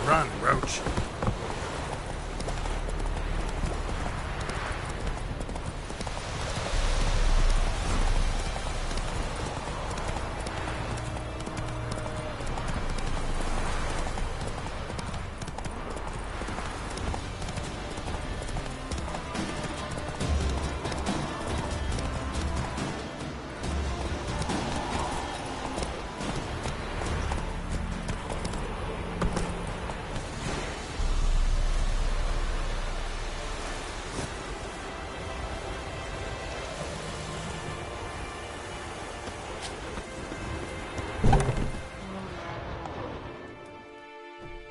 Run, Roach.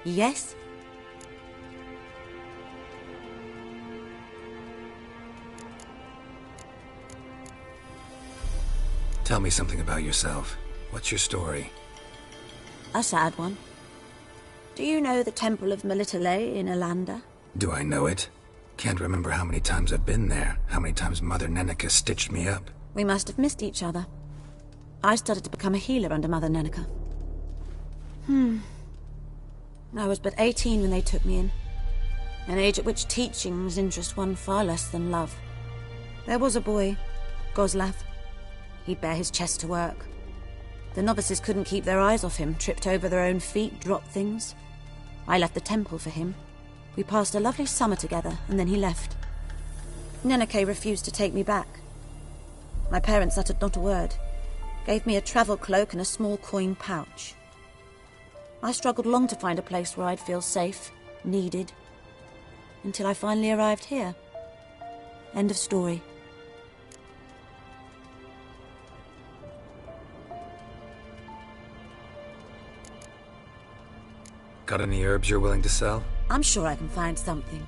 Yes? Tell me something about yourself. What's your story? A sad one. Do you know the Temple of Melitele in Alanda? Do I know it? Can't remember how many times I've been there, how many times Mother Neneka stitched me up. We must have missed each other. I started to become a healer under Mother Neneka. I was but 18 when they took me in. An age at which teachings interest one far less than love. There was a boy, Goslav. He'd bare his chest to work. The novices couldn't keep their eyes off him, tripped over their own feet, dropped things. I left the temple for him. We passed a lovely summer together, and then he left. Neneke refused to take me back. My parents uttered not a word, gave me a travel cloak and a small coin pouch. I struggled long to find a place where I'd feel safe, needed, until I finally arrived here. End of story. Got any herbs you're willing to sell? I'm sure I can find something.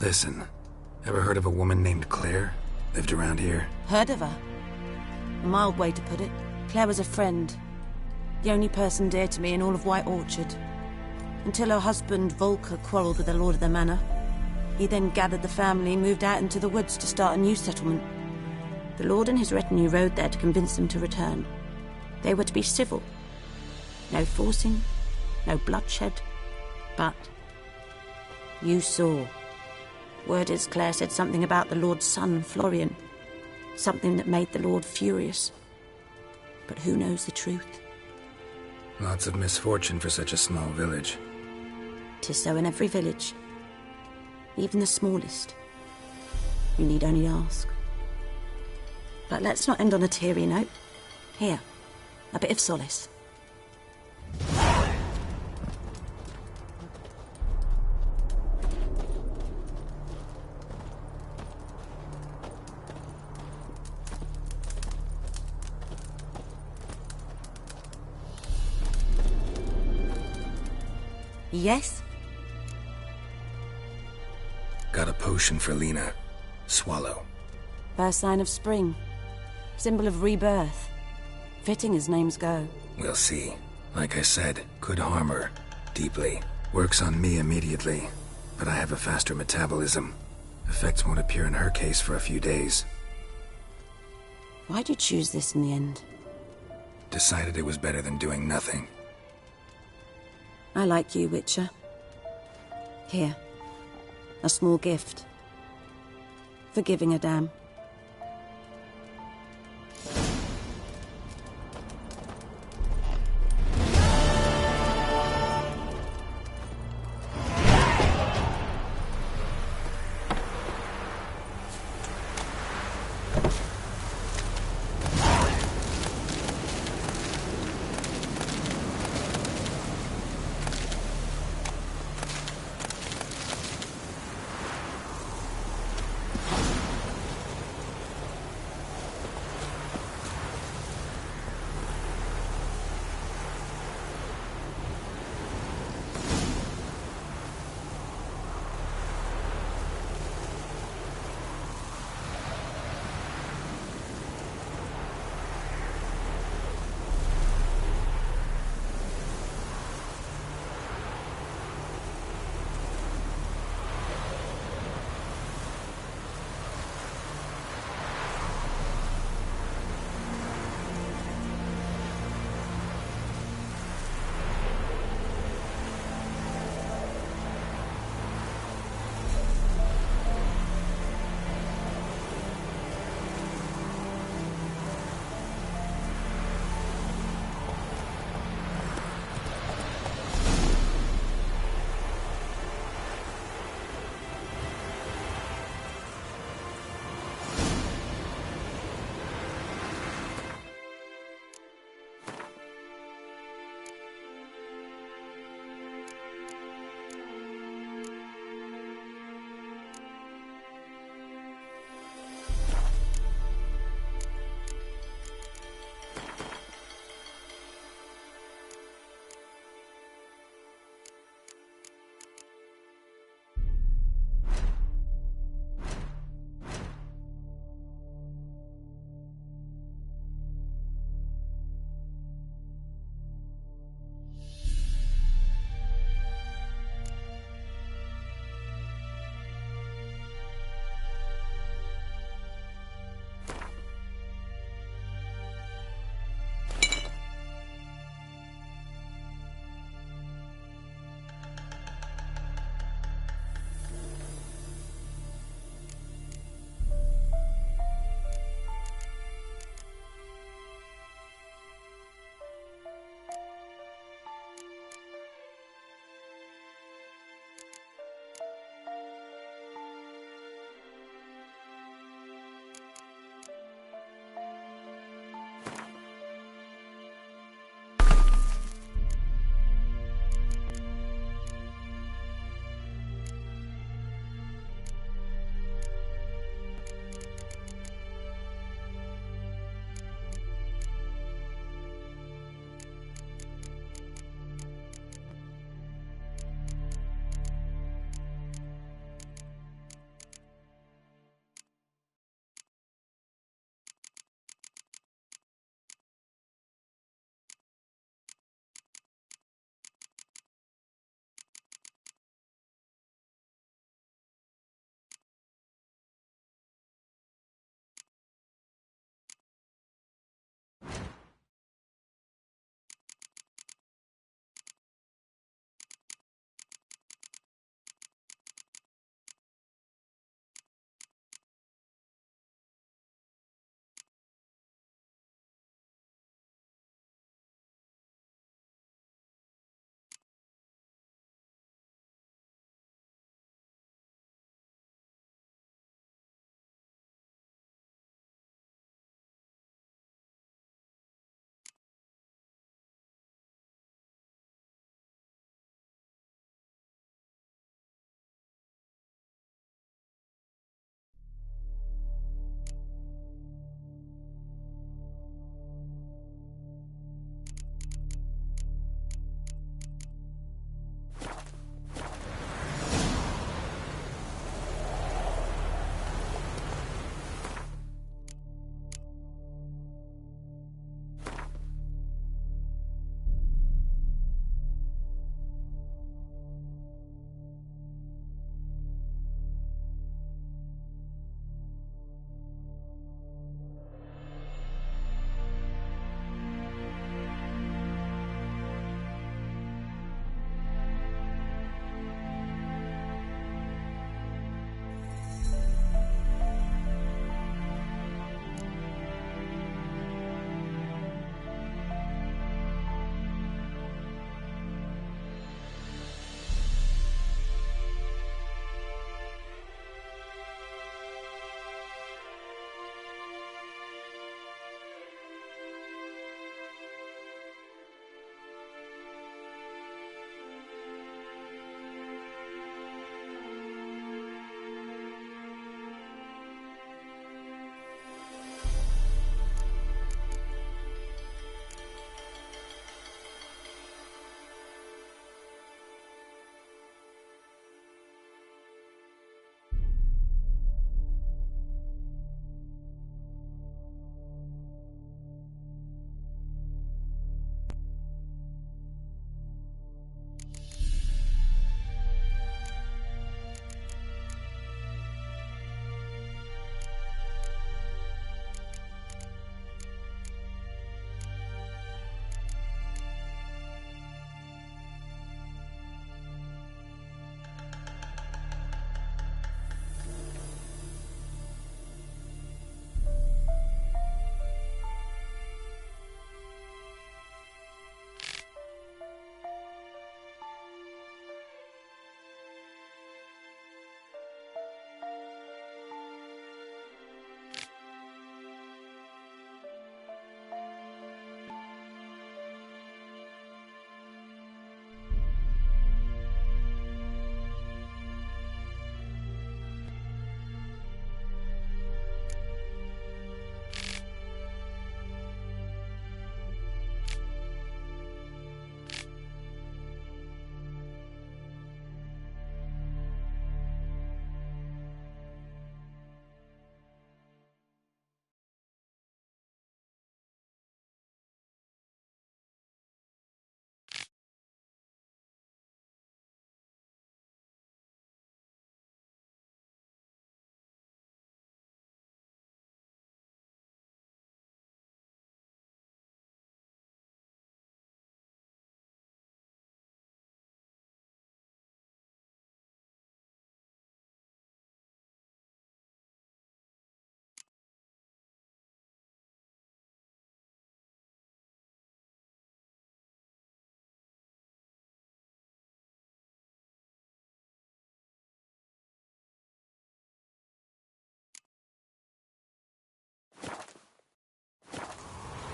Listen, ever heard of a woman named Claire? Lived around here? Heard of her? A mild way to put it. Claire was a friend. The only person dear to me in all of White Orchard. Until her husband, Volker, quarreled with the lord of the manor. He then gathered the family and moved out into the woods to start a new settlement. The lord and his retinue rode there to convince them to return. They were to be civil. No forcing, no bloodshed. But you saw. Word is Claire said something about the lord's son, Florian. Something that made the lord furious. But who knows the truth? Lots of misfortune for such a small village. 'Tis so in every village. Even the smallest. You need only ask. But let's not end on a teary note. Here, a bit of solace. Yes? Got a potion for Lena. Swallow. First sign of spring. Symbol of rebirth. Fitting as names go. We'll see. Like I said, could harm her. Deeply. Works on me immediately. But I have a faster metabolism. Effects won't appear in her case for a few days. Why'd you choose this in the end? decided it was better than doing nothing. I like you, Witcher. Here. A small gift. For giving a damn.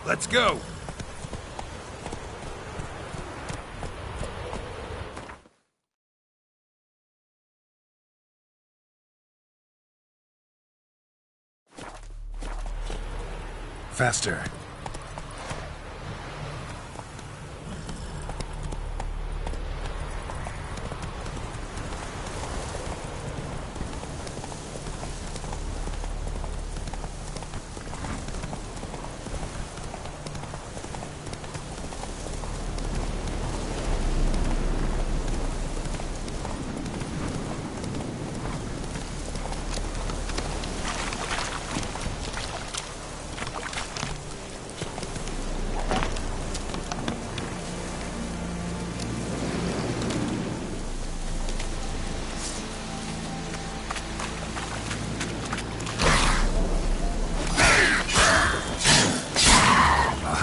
Let's go! Faster.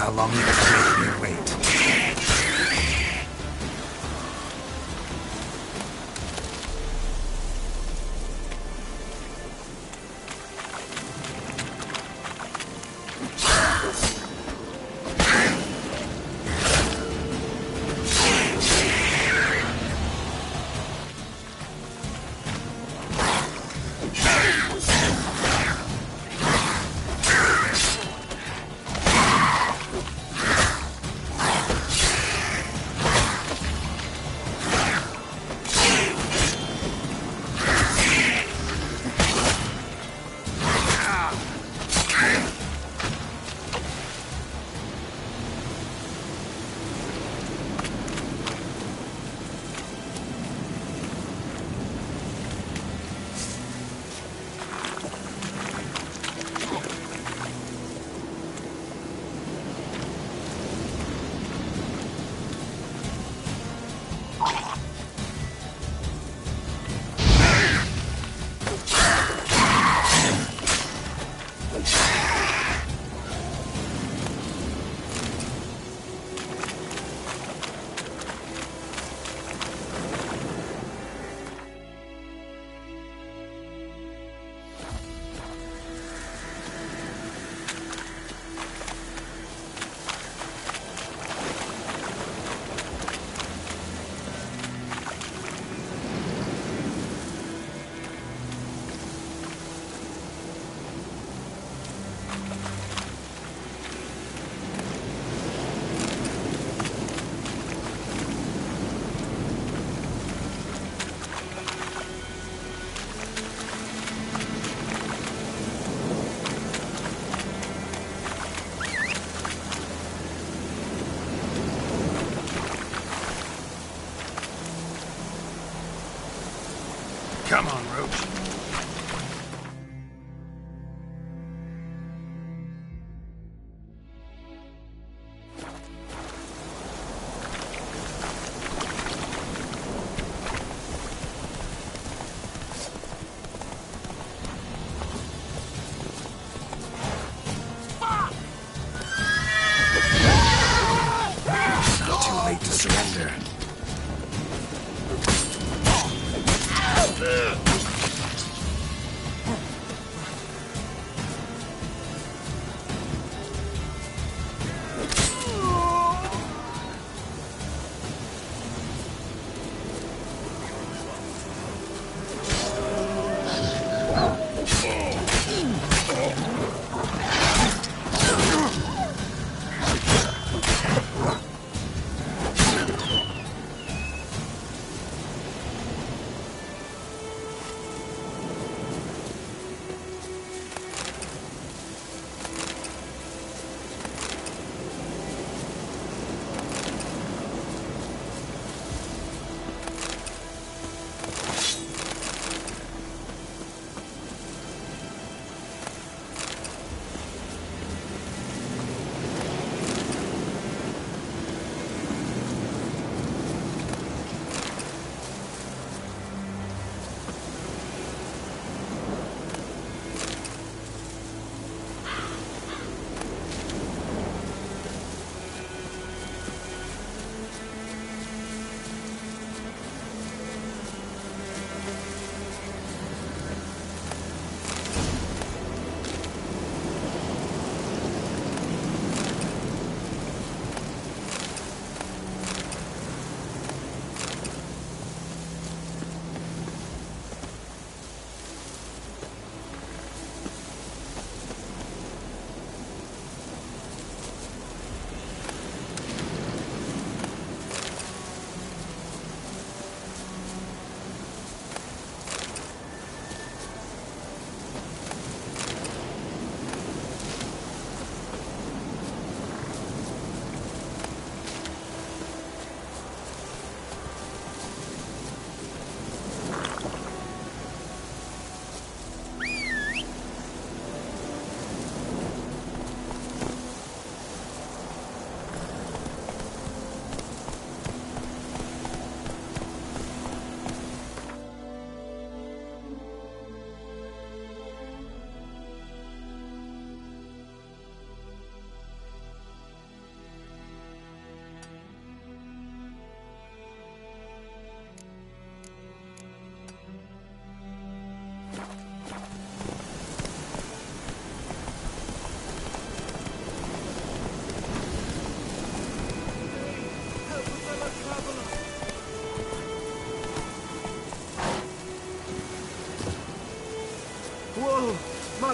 How long you gonna make me wait?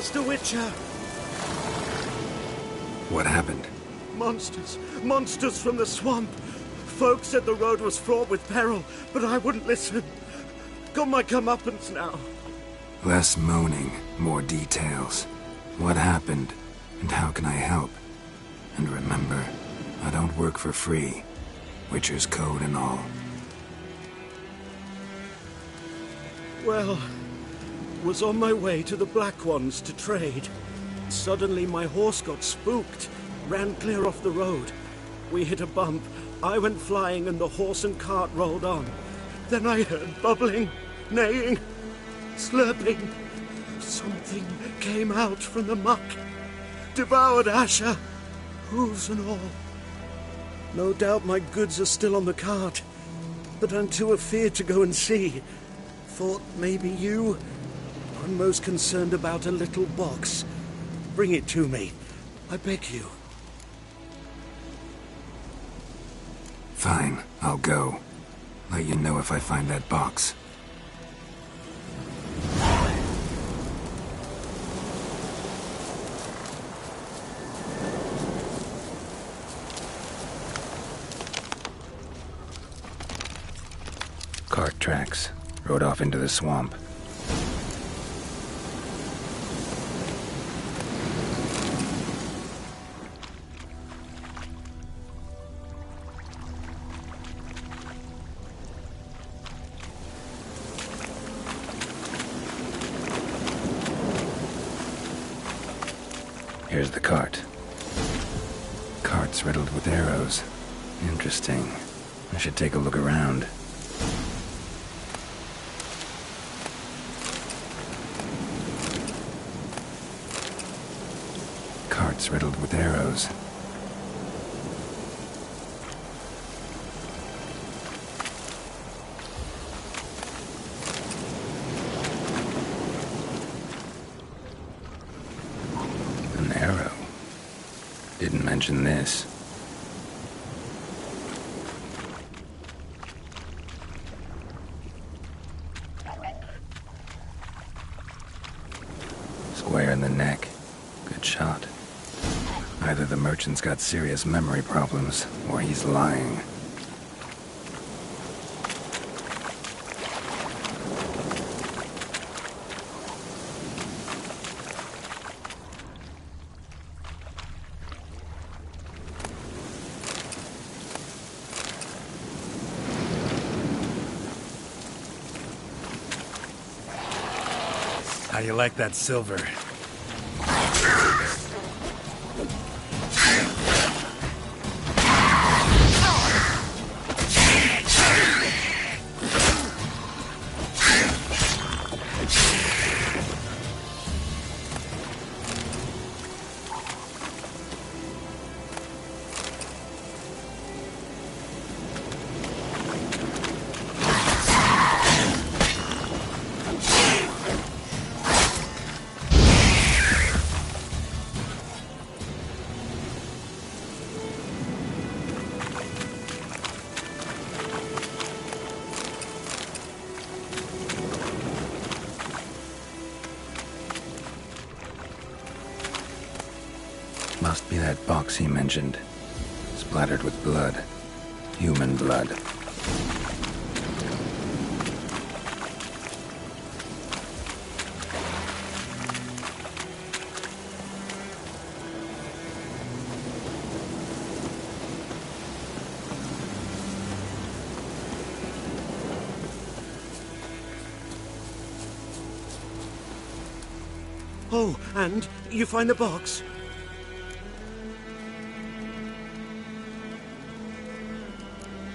Master Witcher! What happened? Monsters! Monsters from the swamp! Folk said the road was fraught with peril, but I wouldn't listen. Got my comeuppance now. Less moaning, more details. What happened, and how can I help? And remember, I don't work for free. Witcher's code and all. Well, was on my way to the Black Ones to trade. Suddenly my horse got spooked, ran clear off the road. We hit a bump, I went flying and the horse and cart rolled on. Then I heard bubbling, neighing, slurping. Something came out from the muck, devoured Asher, hooves and all. No doubt my goods are still on the cart, but I'm too afeard to go and see. Thought maybe you... I'm most concerned about a little box. Bring it to me, I beg you. Fine, I'll go. Let you know if I find that box. Cart tracks. Rode off into the swamp. Here's the cart. Cart's riddled with arrows. Interesting. I should take a look around. Cart's riddled with arrows. An arrow. Didn't mention this. Square in the neck. Good shot. Either the merchant's got serious memory problems, or he's lying. How you like that silver? Must be that box he mentioned. Splattered with blood. Human blood. Oh, and you find the box?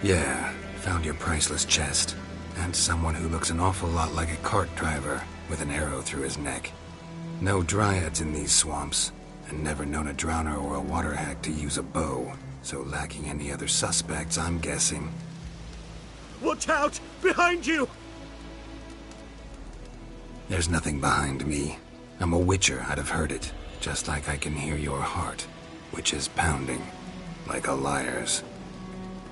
Yeah, found your priceless chest. And someone who looks an awful lot like a cart driver, with an arrow through his neck. No dryads in these swamps, and never known a drowner or a water hack to use a bow. So lacking any other suspects, I'm guessing. Watch out! Behind you! There's nothing behind me. I'm a witcher, I'd have heard it. Just like I can hear your heart, which is pounding, like a liar's.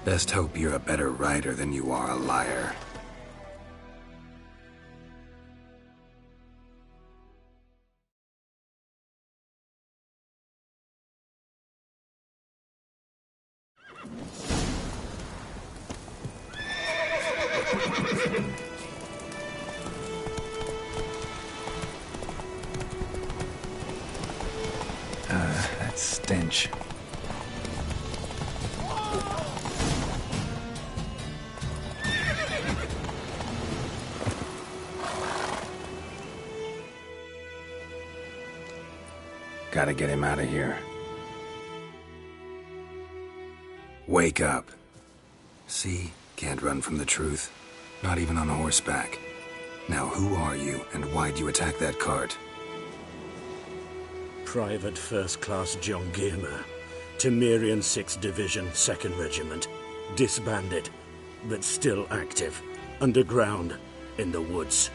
Best hope you're a better writer than you are a liar. Stench. Gotta get him out of here. Wake up. See? Can't run from the truth. Not even on horseback. Now who are you, and why'd you attack that cart? Private First Class John Giermer, Temerian 6th Division, 2nd Regiment. Disbanded, but still active. Underground, in the woods.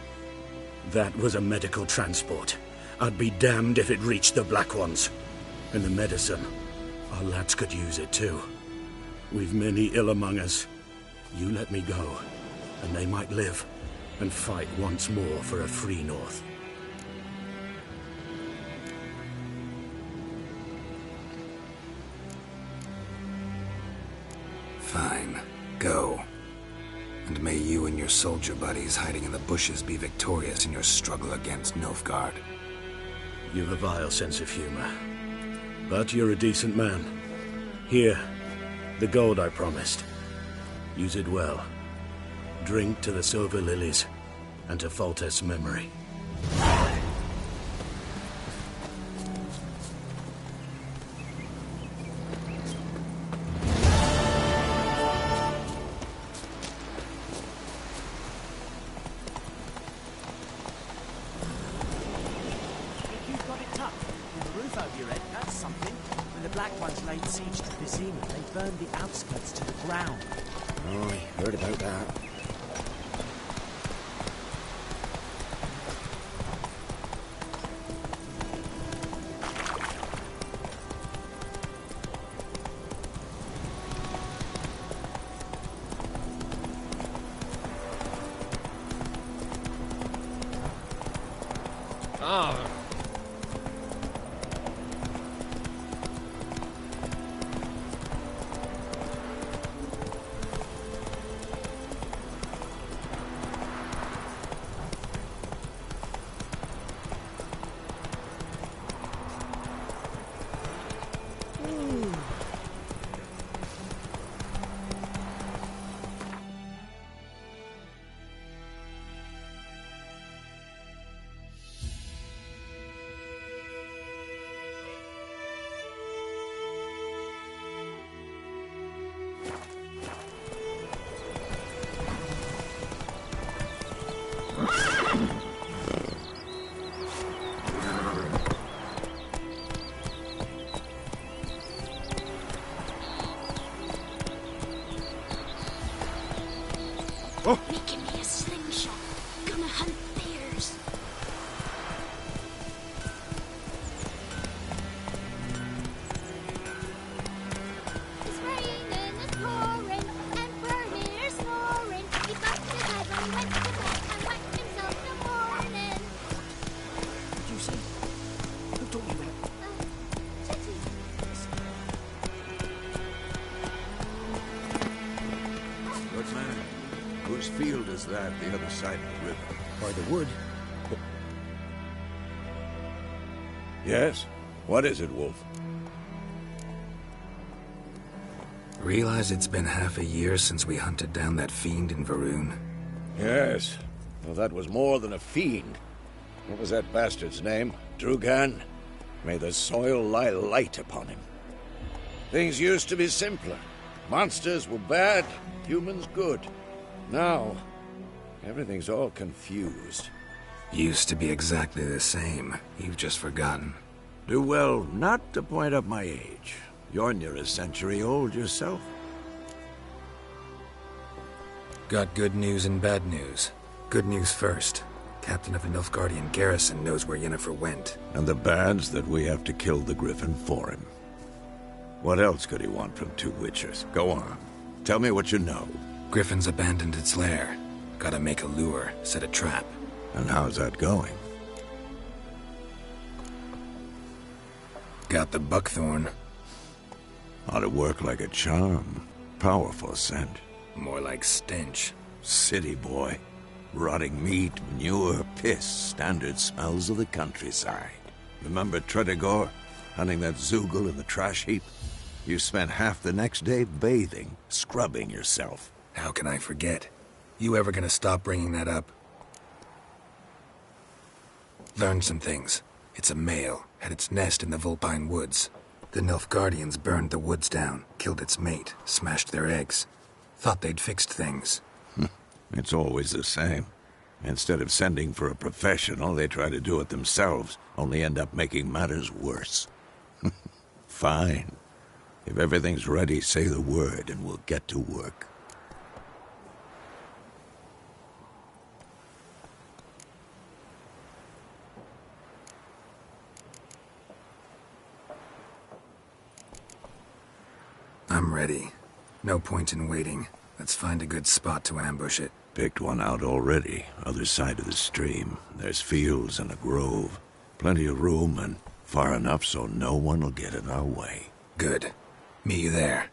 That was a medical transport. I'd be damned if it reached the Black Ones. And the medicine, our lads could use it too. We've many ill among us. You let me go, and they might live, and fight once more for a free North. Fine. Go. And may you and your soldier buddies hiding in the bushes be victorious in your struggle against Nilfgaard. You've a vile sense of humor. But you're a decent man. Here, the gold I promised. Use it well. Drink to the Silver Lilies, and to Foltest's memory. You've got it tucked. With the roof over your head, that's something. When the Black Ones laid siege to Vizima, they burned the outskirts to the ground. Oh, I heard about that. Making me a slingshot. Gonna hunt bears. It's raining, it's pouring, and Bernier's snoring. He got to heaven, went to bed, and whacked himself in the morning. Did you see? Who told you that? Chetty. Good man. Whose field is that, the other side of the river? By the wood. Yes? What is it, Wolf? Realize it's been half a year since we hunted down that fiend in Varun? Yes. Well, that was more than a fiend. What was that bastard's name? Drugan? May the soil lie light upon him. Things used to be simpler. Monsters were bad, humans good. Now, everything's all confused. Used to be exactly the same. You've just forgotten. Do well not to point up my age. You're near a century old yourself. Got good news and bad news. Good news first. Captain of a Nilfgaardian garrison knows where Yennefer went. And the bad's that we have to kill the Griffin for him. What else could he want from two Witchers? Go on. Tell me what you know. Griffin's abandoned its lair. Gotta make a lure, set a trap. And how's that going? Got the buckthorn. Ought to work like a charm. Powerful scent. More like stench. City boy. Rotting meat, manure, piss. Standard smells of the countryside. Remember Tredegor? hunting that Zoogle in the trash heap. You spent half the next day bathing, scrubbing yourself. How can I forget? You ever gonna stop bringing that up? Learned some things. It's a male, had its nest in the Vulpine Woods. The Nilfgaardians burned the woods down, killed its mate, smashed their eggs. Thought they'd fixed things. It's always the same. Instead of sending for a professional, they try to do it themselves, only end up making matters worse. Fine. If everything's ready, say the word and we'll get to work. I'm ready. No point in waiting. Let's find a good spot to ambush it. Picked one out already, other side of the stream. There's fields and a grove. Plenty of room and far enough so no one will get in our way. Good. Meet you there.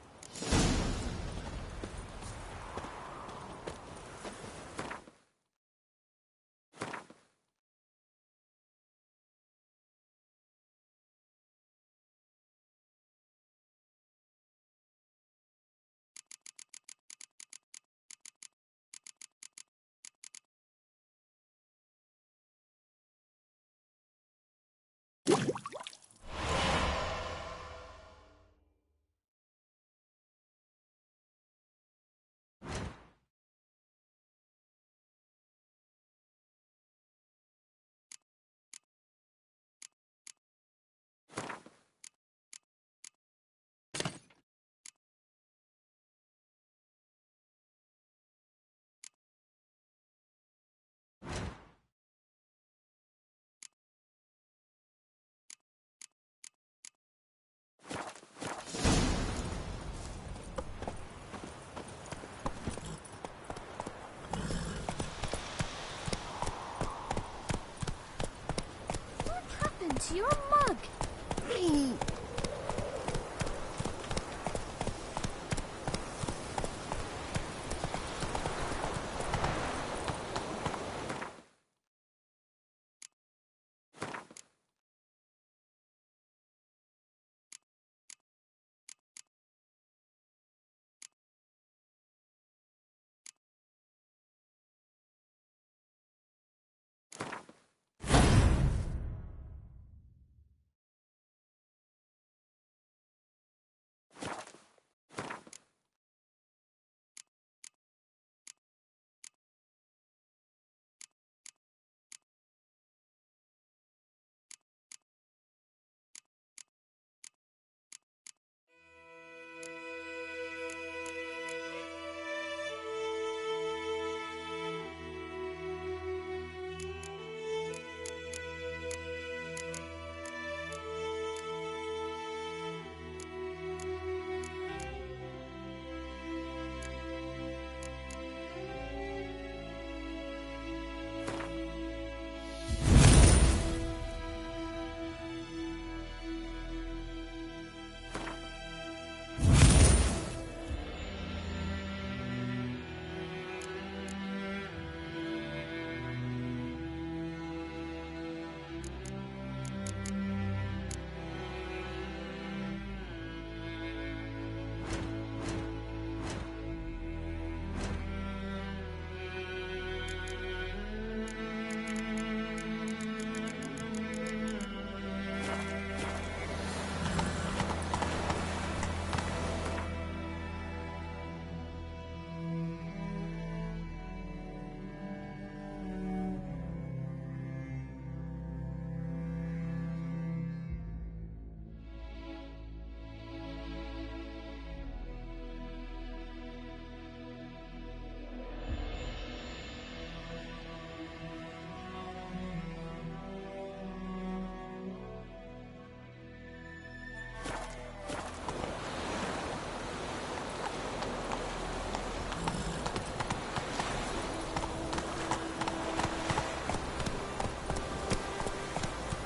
To your mug.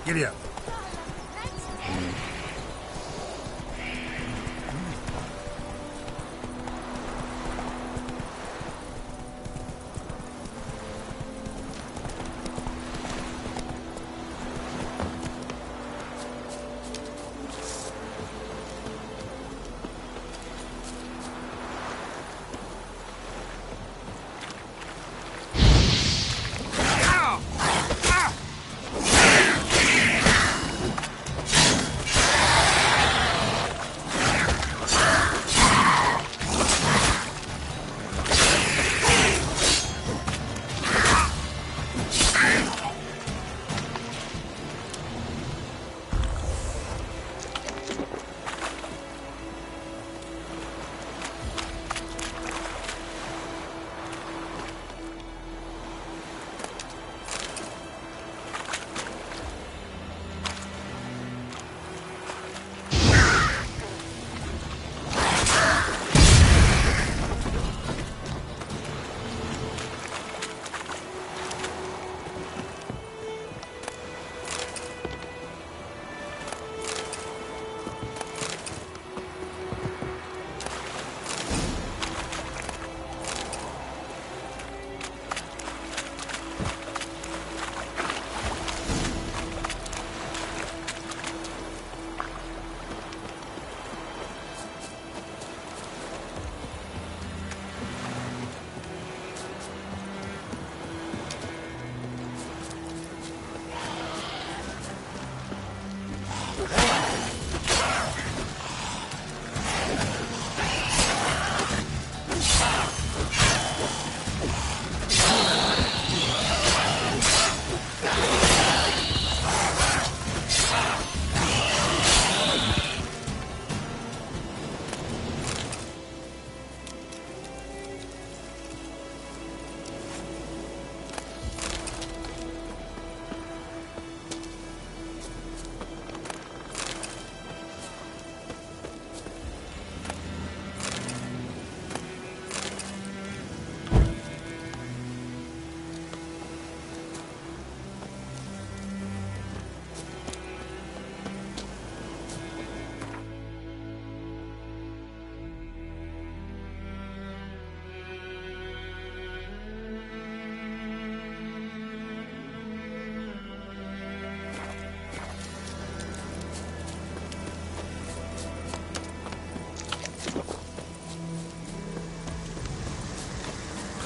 Giddy up.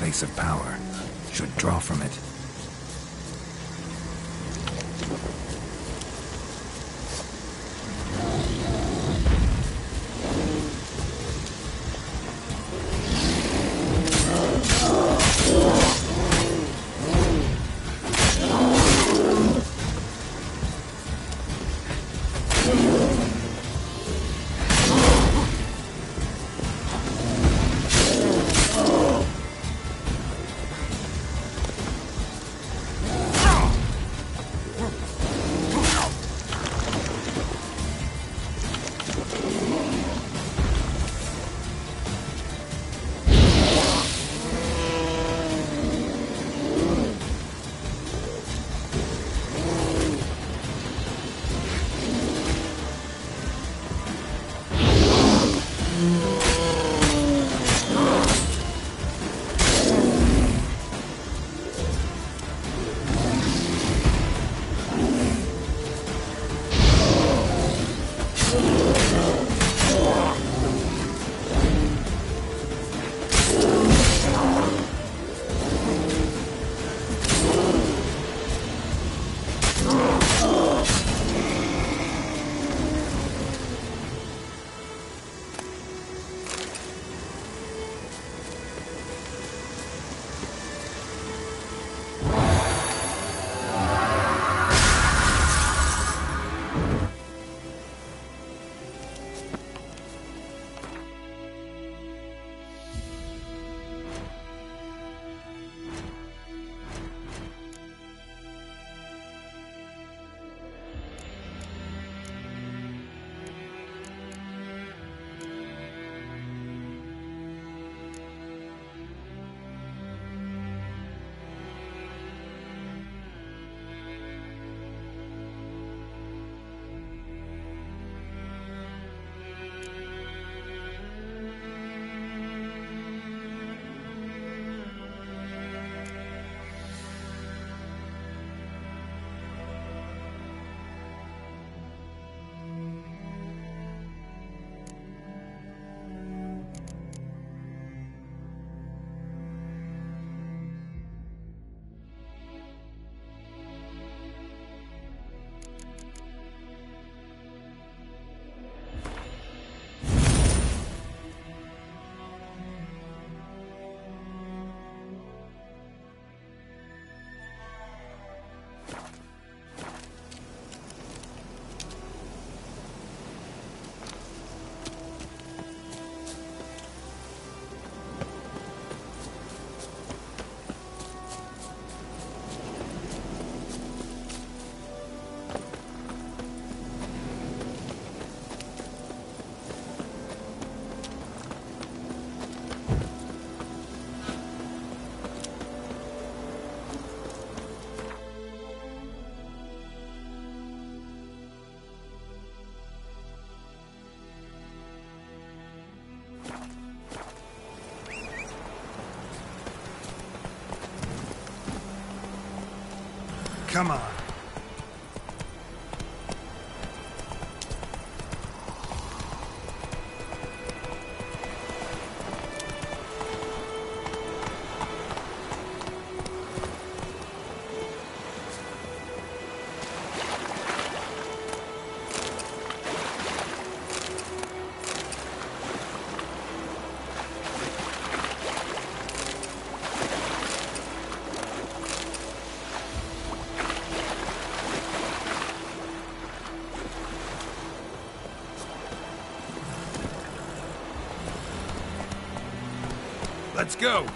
place of power, should draw from it. Come on. Let's go!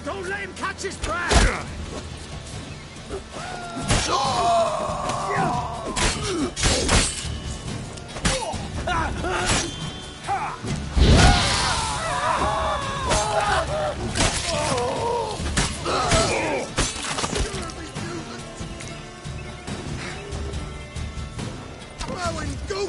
Don't let him catch his breath! Plowing, go!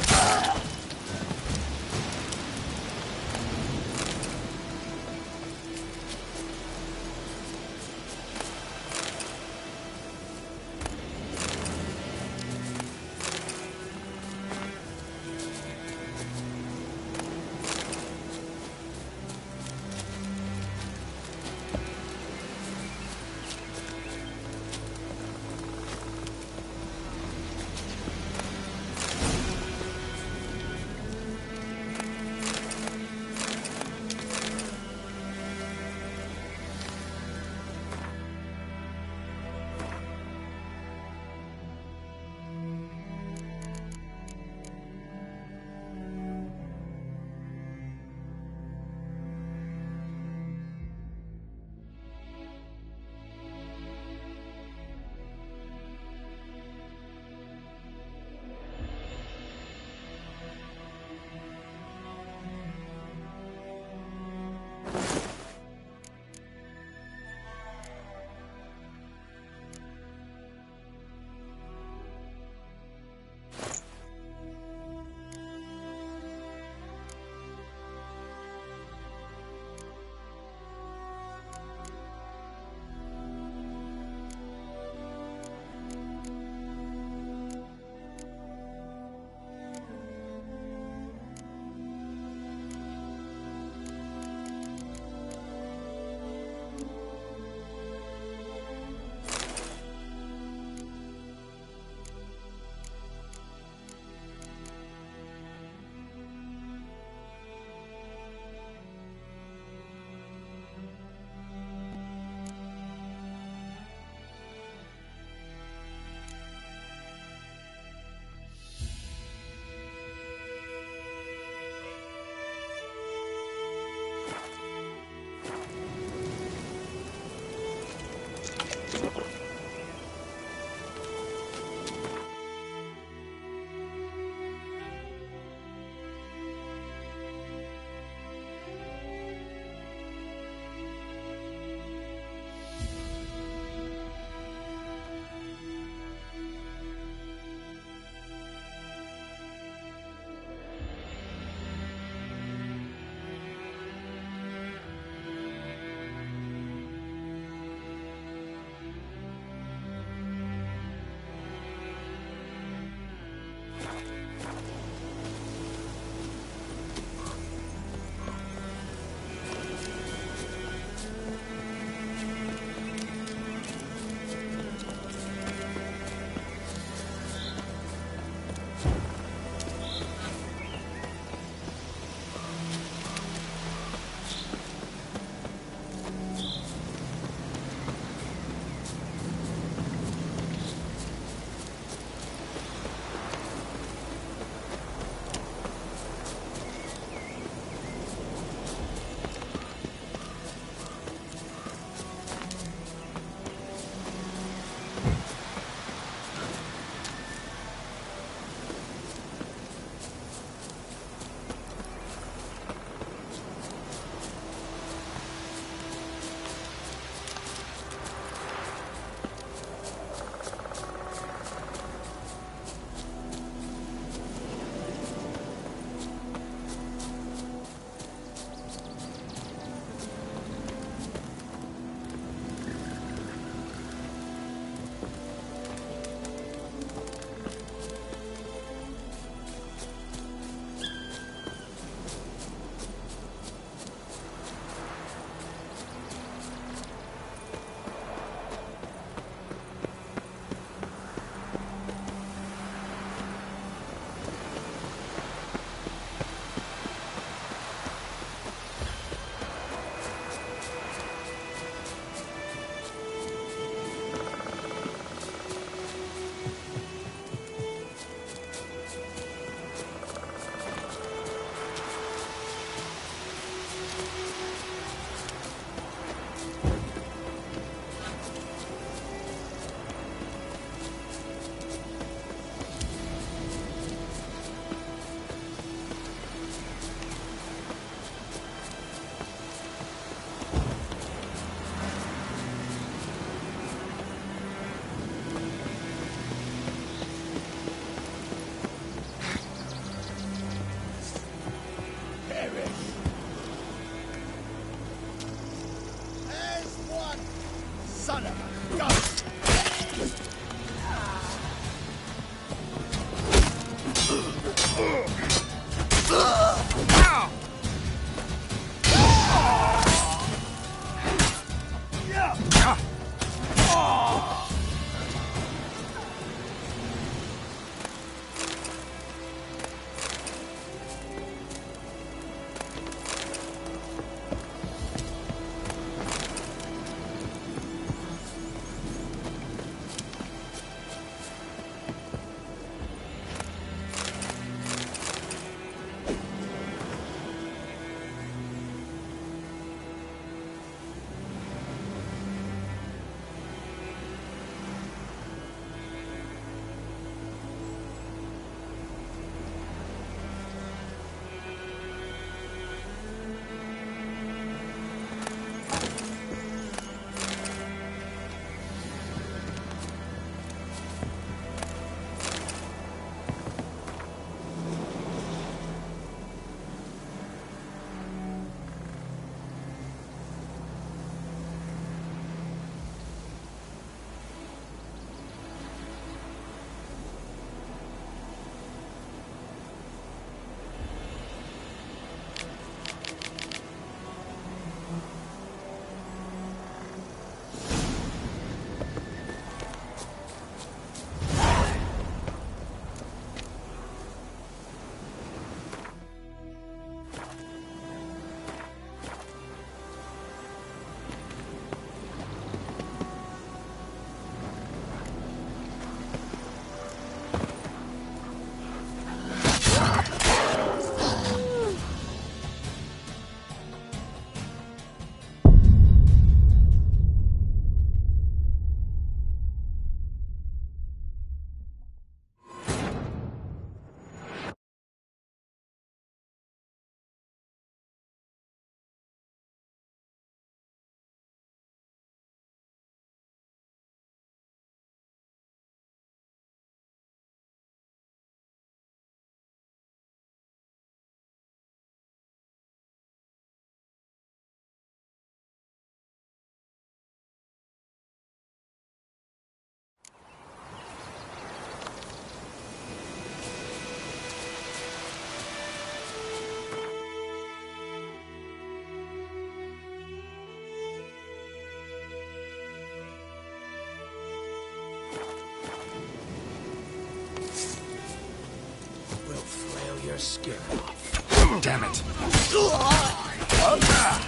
your skin off. Damn it.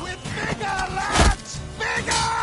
With bigger, lads! Bigger!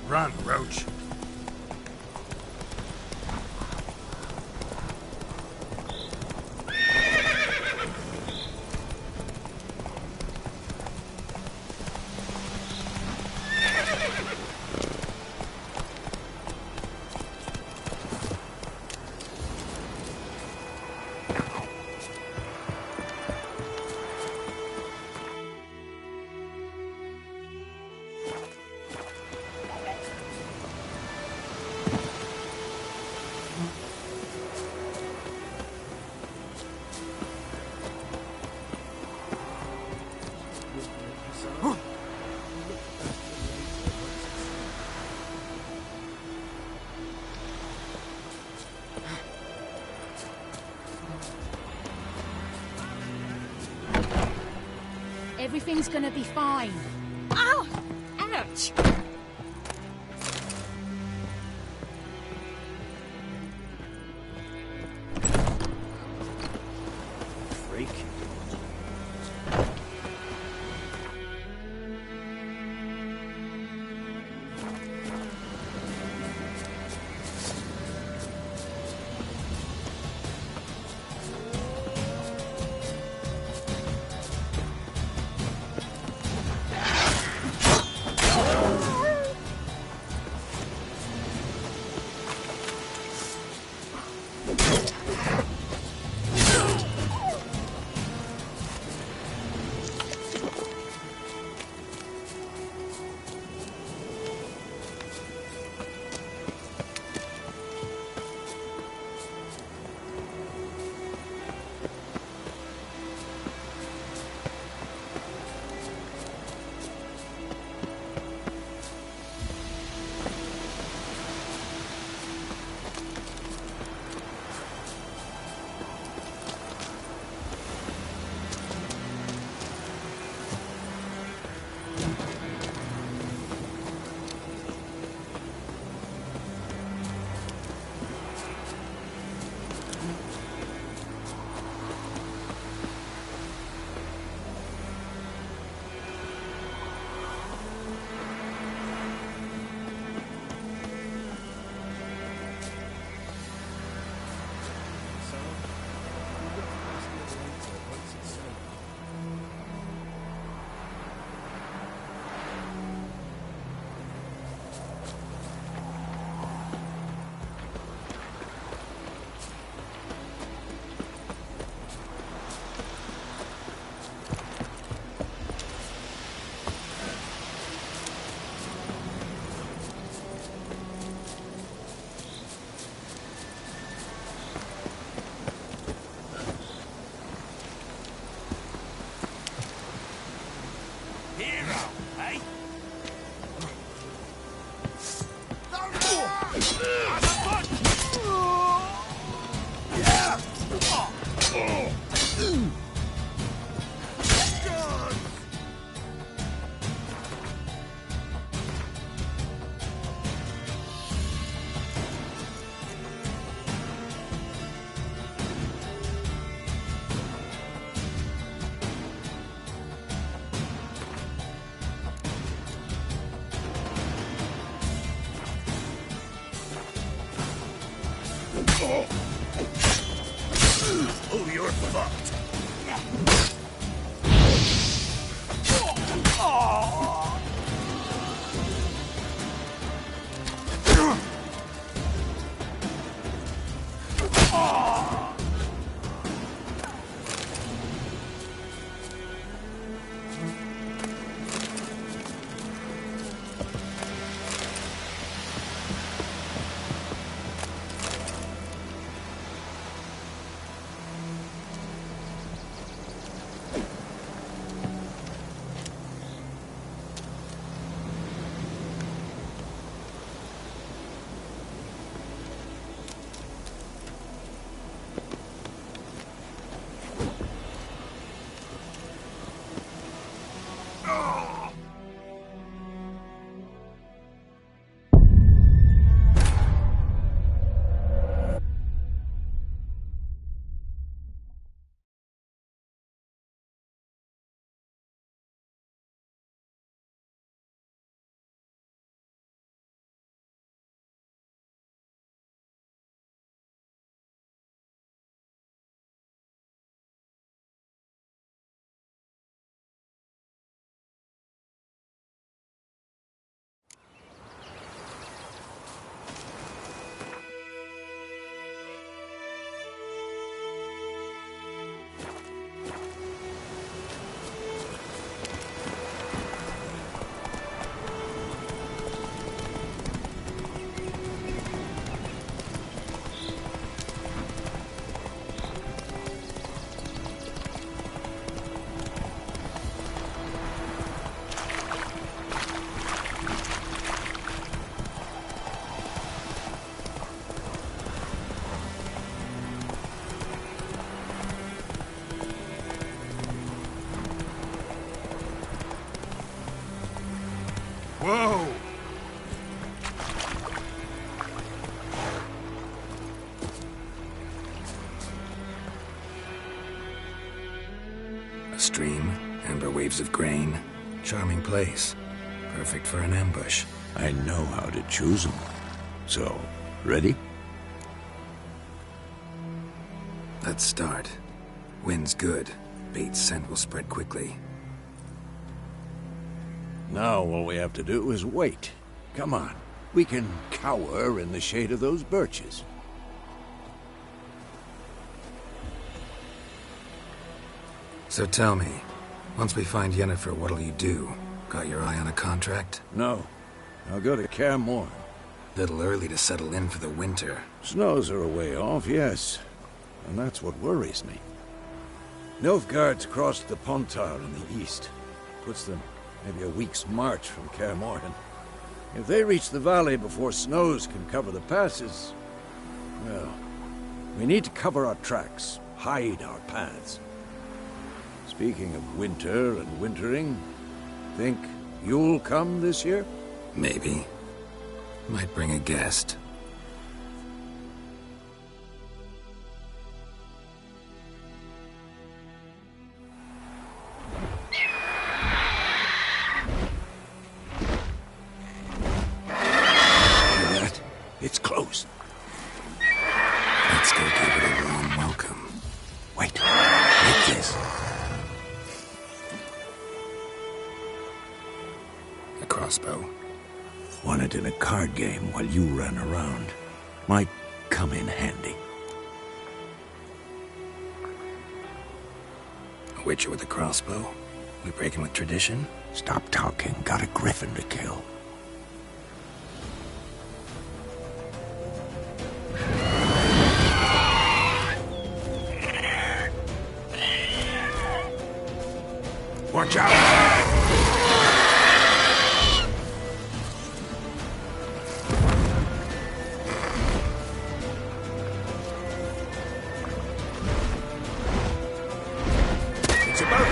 Run, Roach. Everything's gonna be fine. Ow! Ouch! Freak. Oh, you're fucked. Whoa! A stream, amber waves of grain. Charming place. Perfect for an ambush. I know how to choose them. So, ready? Let's start. Wind's good. Bait's scent will spread quickly. Now all we have to do is wait. Come on. We can cower in the shade of those birches. So tell me, once we find Yennefer, what'll you do? Got your eye on a contract? No. I'll go to Kaer Morhen. Little early to settle in for the winter. Snows are a way off, yes. And that's what worries me. Nilfgaard's crossed the Pontar in the east. Puts them maybe a week's march from Kaer Morhen. If they reach the valley before snows can cover the passes, well, we need to cover our tracks, hide our paths. Speaking of winter and wintering, think you'll come this year? Maybe. Might bring a guest. It's close. Let's go give it a warm welcome. Wait. Take this. A crossbow. Won it in a card game while you ran around. Might come in handy. A witcher with a crossbow? We breaking with tradition? Stop talking. Got a griffin to kill. Watch out!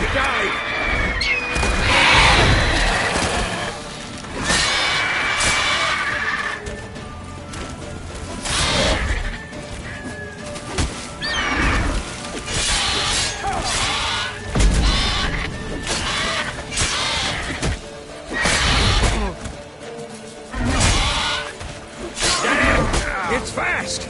He died! Damn! It's fast!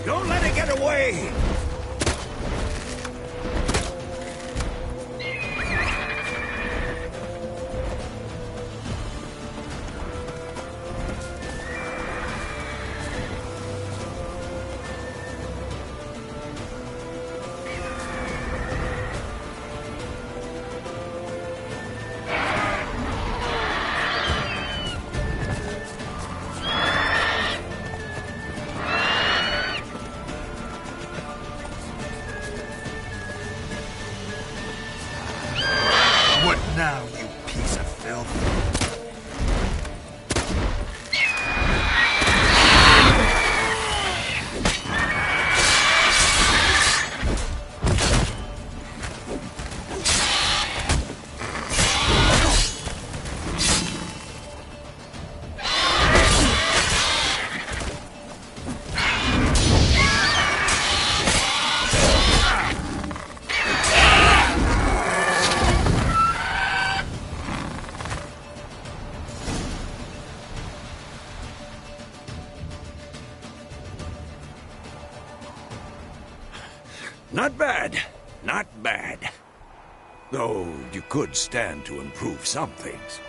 Don't let it get away! What now, you piece of filth? Not bad. Not bad. Though you could stand to improve some things.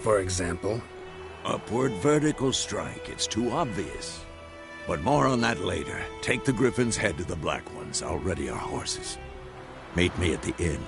For example? Upward vertical strike. It's too obvious. But more on that later. Take the Griffin's head to the Black Ones. I'll ready our horses. Meet me at the inn.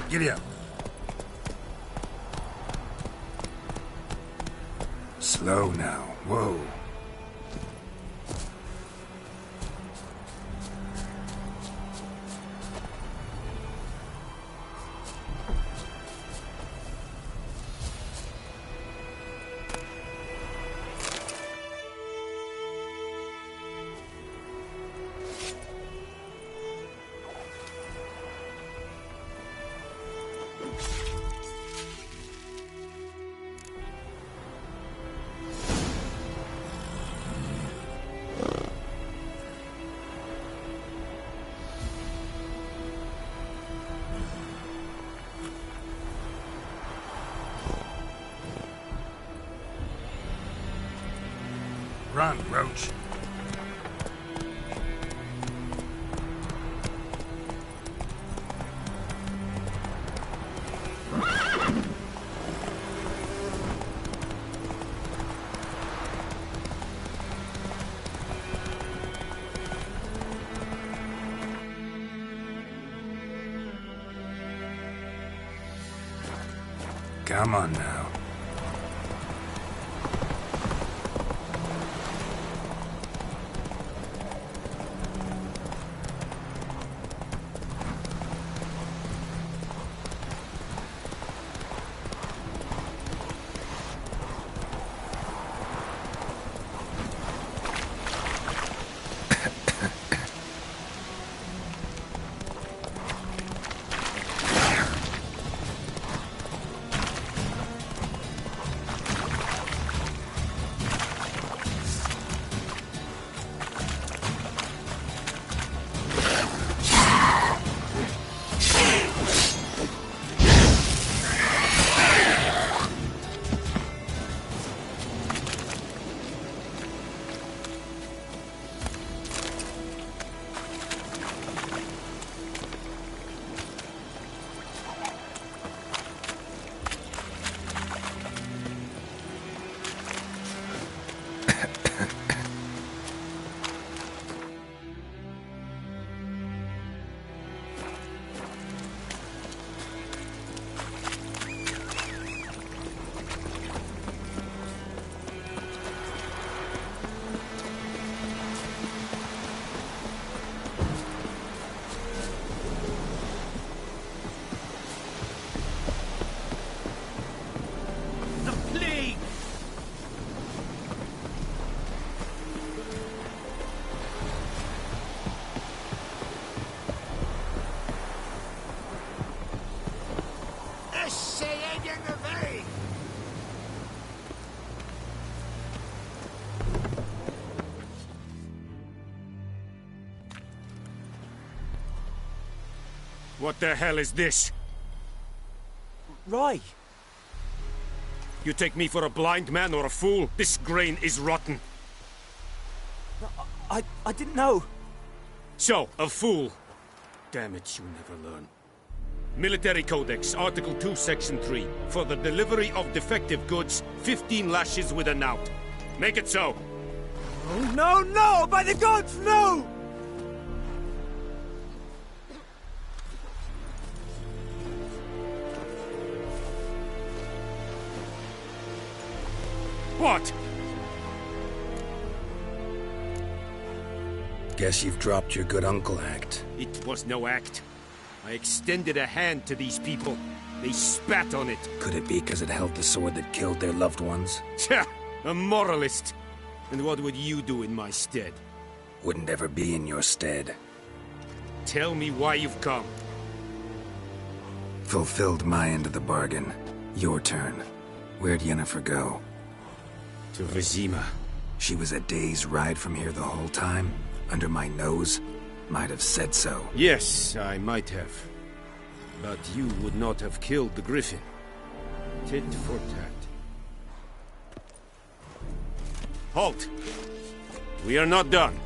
Giddy up. Slow now. Whoa. Run, Roach. Come on now. What the hell is this? Rye! You take me for a blind man or a fool? This grain is rotten. I didn't know. So, a fool. Damn it, you never learn. Military Codex, Article 2, Section 3. For the delivery of defective goods, 15 lashes with a knout. Make it so. Oh, no, no! By the gods, no! What? Guess you've dropped your good uncle act. It was no act. I extended a hand to these people. They spat on it. Could it be because it held the sword that killed their loved ones? Tja, a moralist. And what would you do in my stead? Wouldn't ever be in your stead. Tell me why you've come. Fulfilled my end of the bargain. Your turn. Where'd Yennefer go? To Vizima. She was a day's ride from here the whole time? Under my nose? Might have said so. Yes, I might have. But you would not have killed the Griffin. Tit for tat. Halt! We are not done.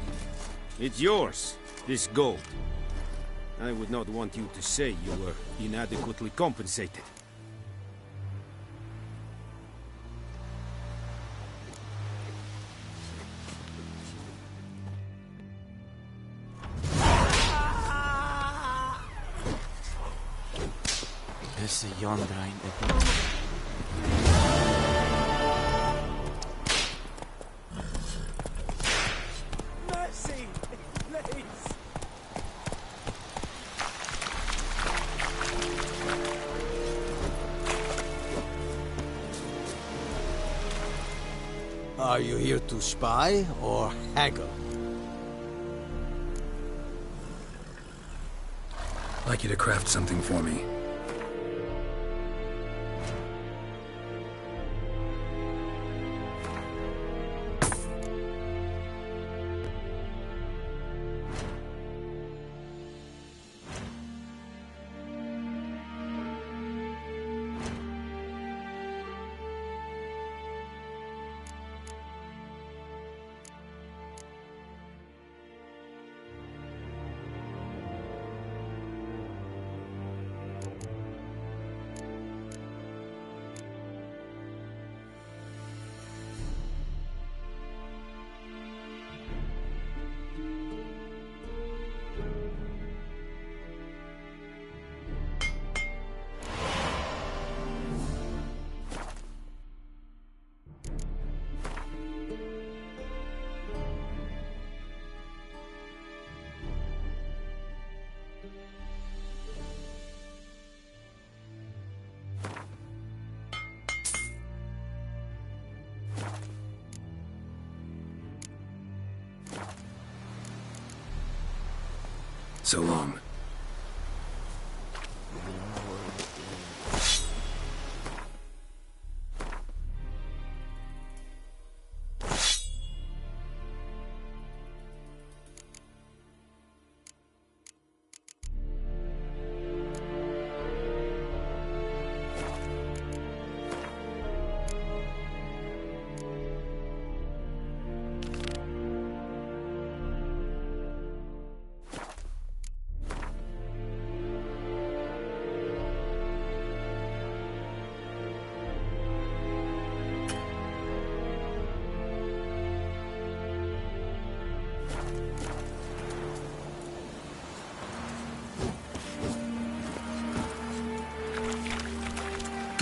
It's yours, this gold. I would not want you to say you were inadequately compensated. Esse yondra in the Mercy! Please! Are you here to spy or haggle? I'd like you to craft something for me. so long.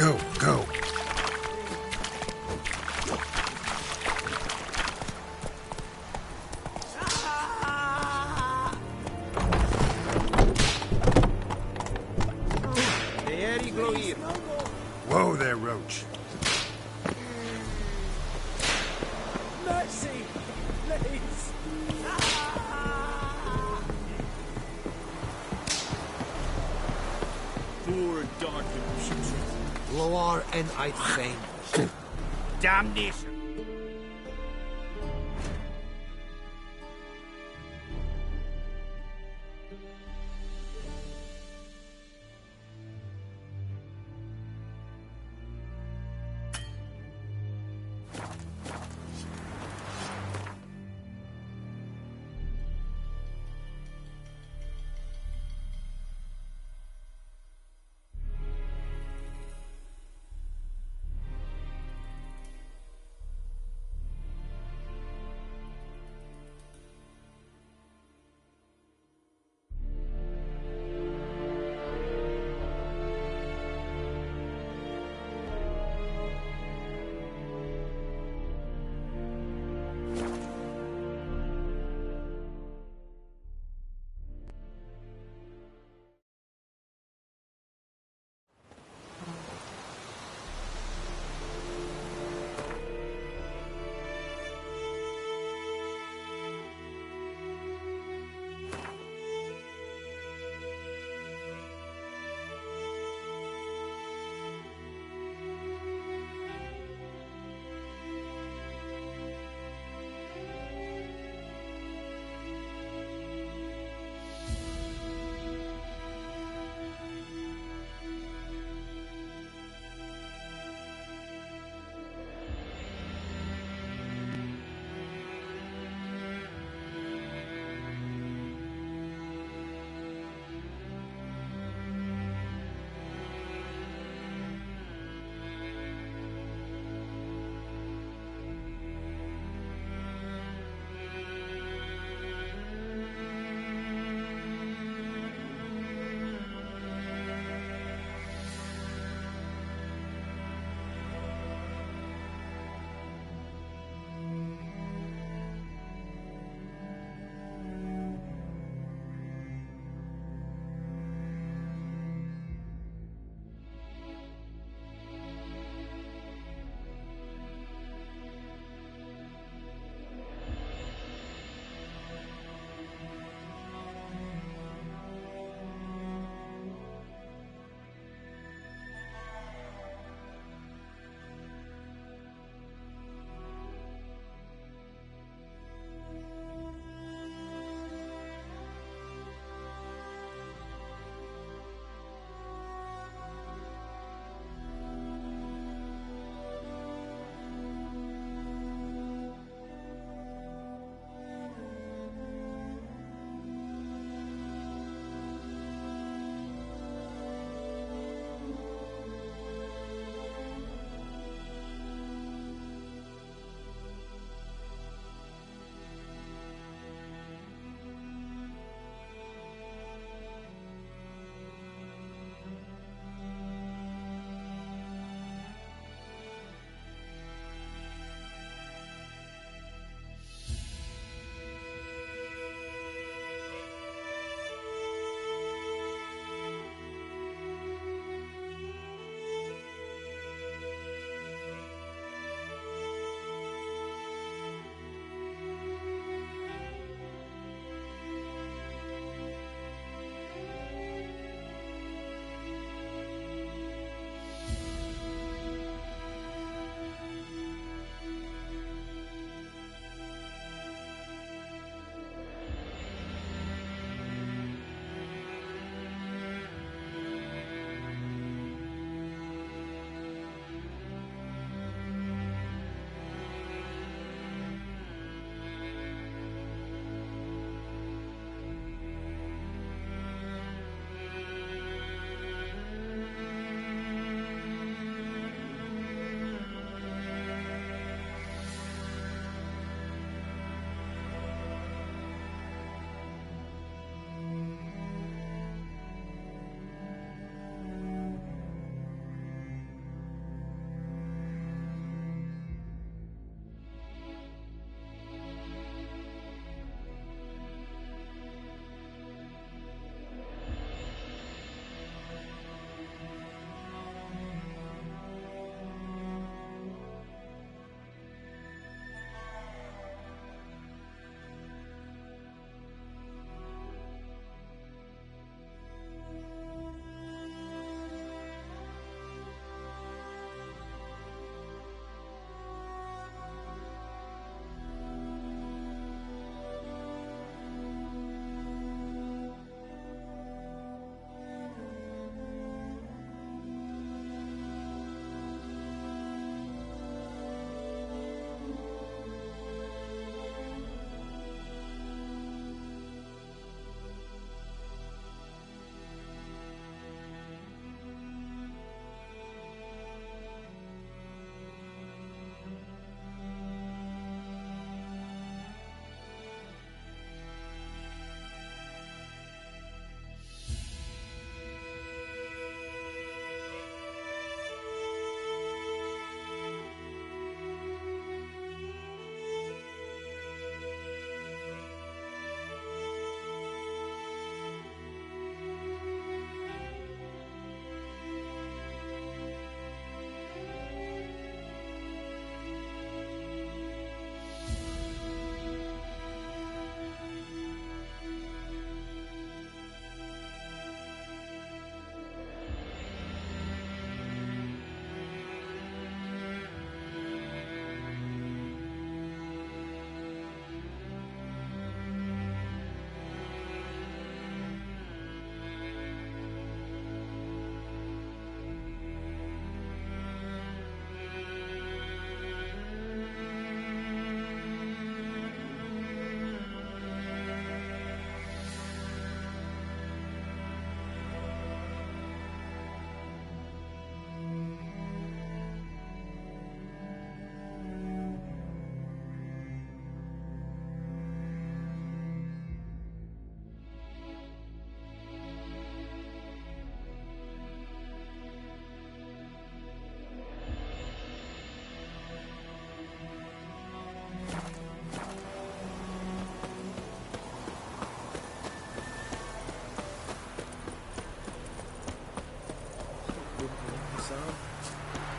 Go, go. Whoa there, Roach. Mercy! Please! Poor dark and putrid. Loar and I fain. Damnation!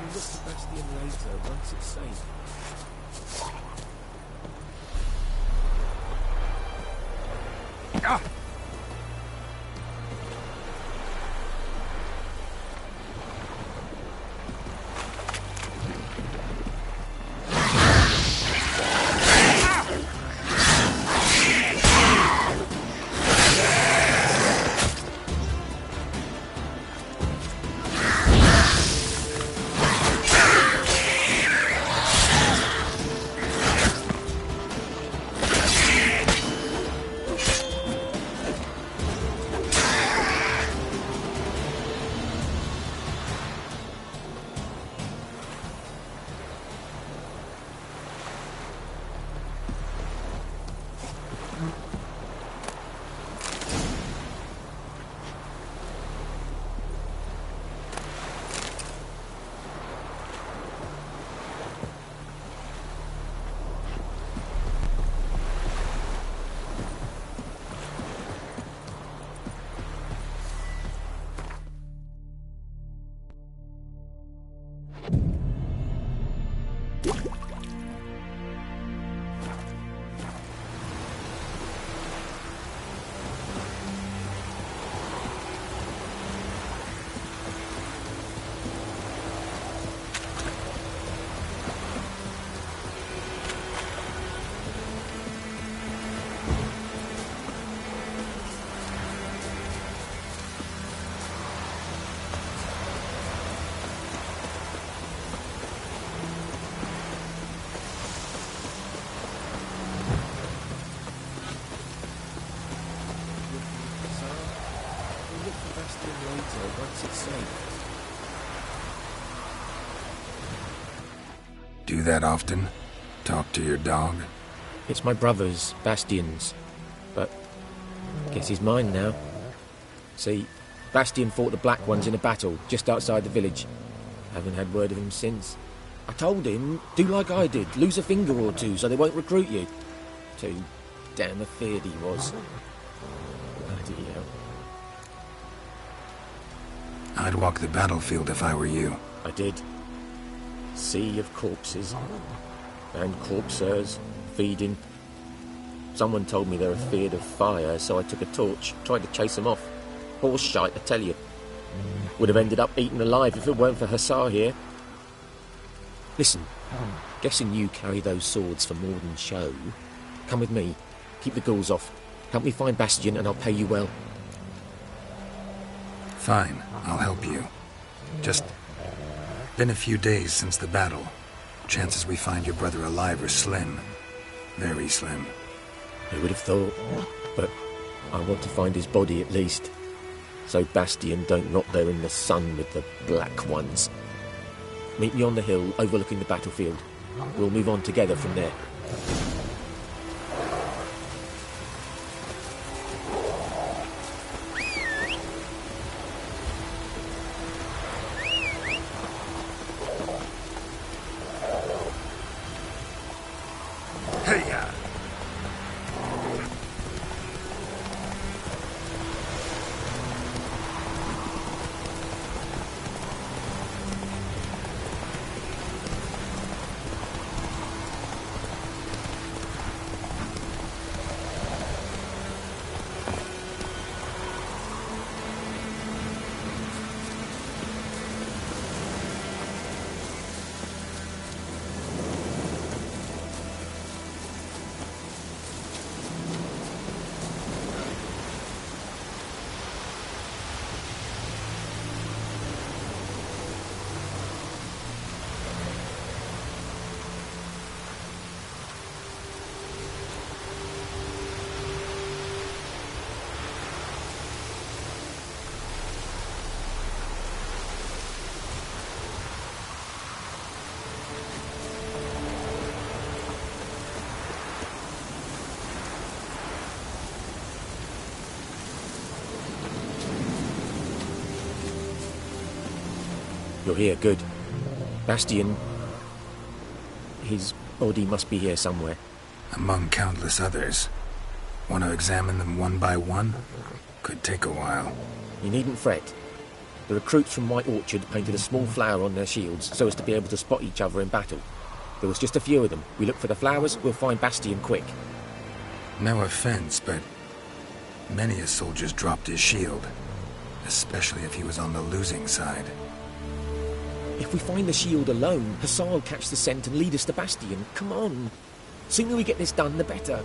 We'll look for Bastion later, once it's safe. Ah! Do that often? Talk to your dog? It's my brother's, Bastion's. But I guess he's mine now. See, Bastion fought the Black Ones in a battle just outside the village. Haven't had word of him since. I told him, do like I did, lose a finger or two so they won't recruit you. Too damn afeard he was. Bloody hell. I'd walk the battlefield if I were you. I did. Sea of corpses. And corpsers, feeding. Someone told me they're afeard of fire, so I took a torch, tried to chase them off. Horse shite, I tell you. Would have ended up eaten alive if it weren't for Hussar here. Listen, guessing you carry those swords for more than show. Come with me. Keep the ghouls off. Help me find Bastion and I'll pay you well. Fine, I'll help you. Just been a few days since the battle. Chances we find your brother alive are slim. Very slim. Who would have thought? But I want to find his body at least. So Bastion don't rot there in the sun with the Black Ones. Meet me on the hill overlooking the battlefield. We'll move on together from there. Hey-ya! You're here, good. Bastion... his body must be here somewhere. Among countless others. Want to examine them one by one? Could take a while. You needn't fret. The recruits from White Orchard painted a small flower on their shields so as to be able to spot each other in battle. There was just a few of them. We look for the flowers, we'll find Bastion quick. No offense, but many a soldier's dropped his shield, especially if he was on the losing side. If we find the shield alone, Hussar will catch the scent and lead us to Bastion. Come on. Sooner we get this done, the better.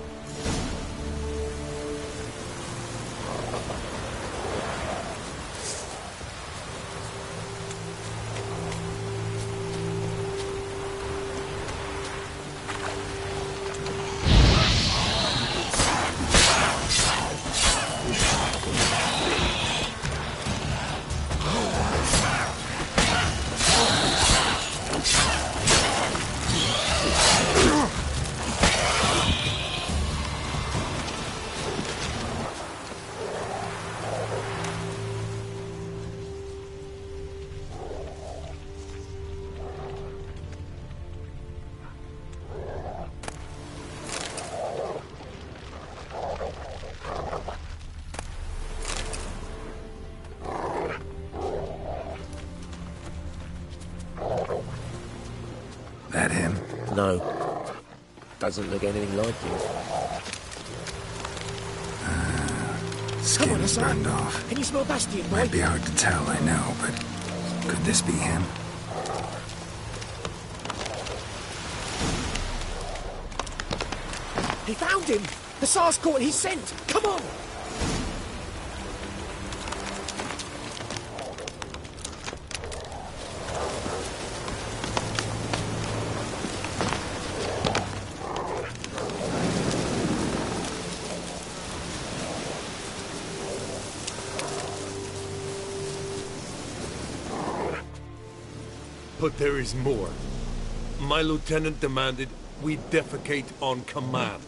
That him? No. Doesn't look anything like him. Skin's burned off. Can you smell Bastion, boy? Might be hard to tell, I know, but could this be him? He found him! Hussar's caught his scent! Come on! But there is more. My lieutenant demanded we defecate on command.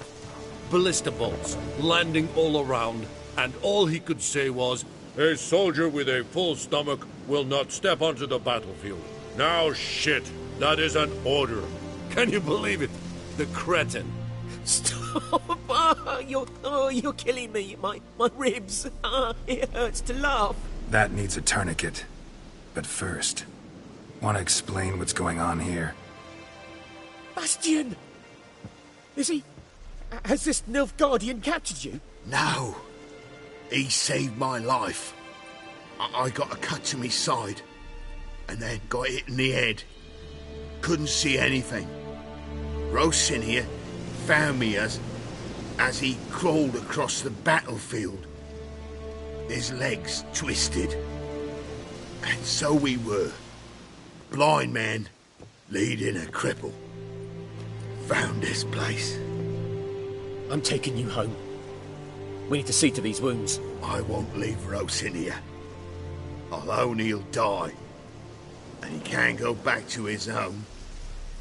Ballista bolts, landing all around, and all he could say was, "A soldier with a full stomach will not step onto the battlefield." Now shit, that is an order. Can you believe it? The cretin. Stop! You're killing me. My ribs. It hurts to laugh. That needs a tourniquet. But first, want to explain what's going on here? Bastion! Is he... Has this Nilfgaardian captured you? No. He saved my life. I got a cut to my side, and then got hit in the head. Couldn't see anything. Rosinia found me as he crawled across the battlefield. His legs twisted. And so we were. Blind man leading a cripple. Found this place. I'm taking you home. We need to see to these wounds. I won't leave Rosinia. Although he'll die, and he can't go back to his home.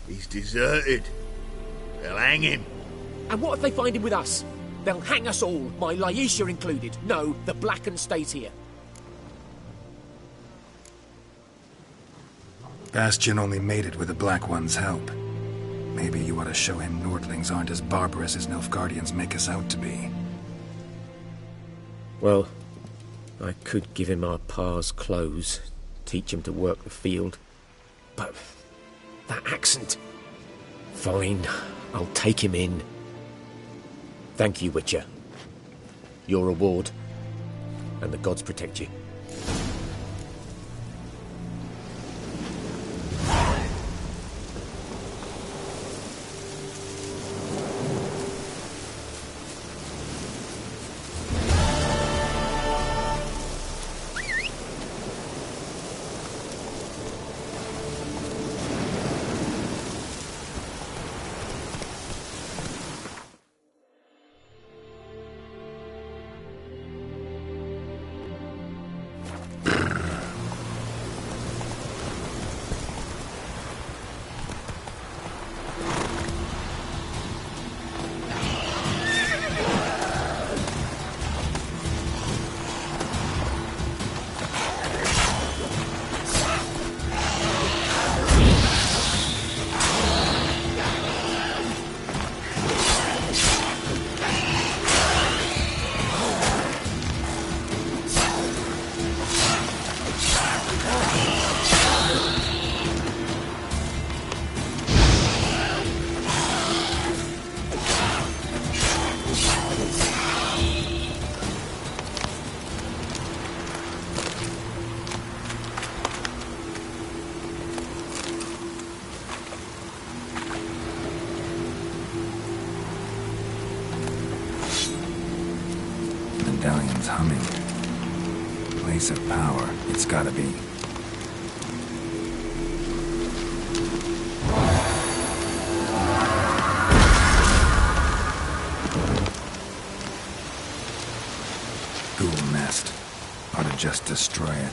He's deserted. They'll hang him. And what if they find him with us? They'll hang us all, my Laisha included. No, the Blackened stays here. Bastion only made it with the Black One's help. Maybe you ought to show him Nordlings aren't as barbarous as Nilfgaardians make us out to be. Well, I could give him our pa's clothes, teach him to work the field. But that accent... Fine, I'll take him in. Thank you, Witcher. Your reward, and the gods protect you. humming. Place of power, it's gotta be. Ghoul nest. Ought to just destroy it.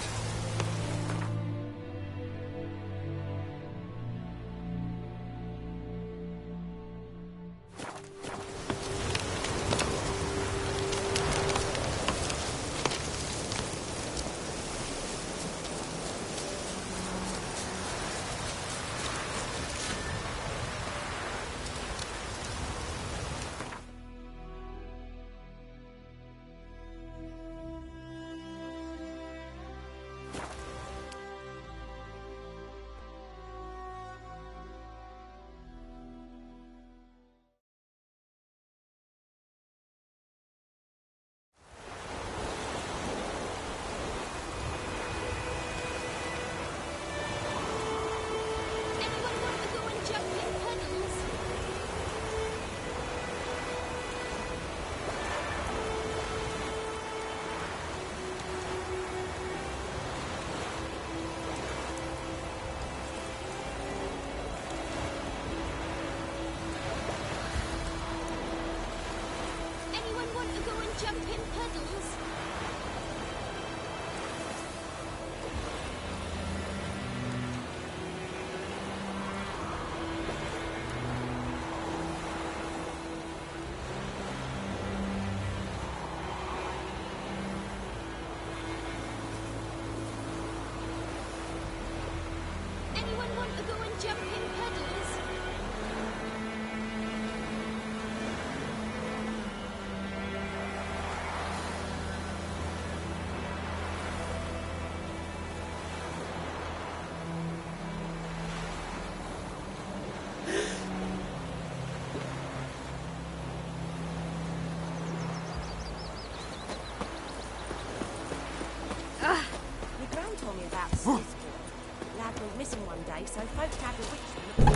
Told me about the Swiss boy. Lad went missing one day, so folks had to witch them.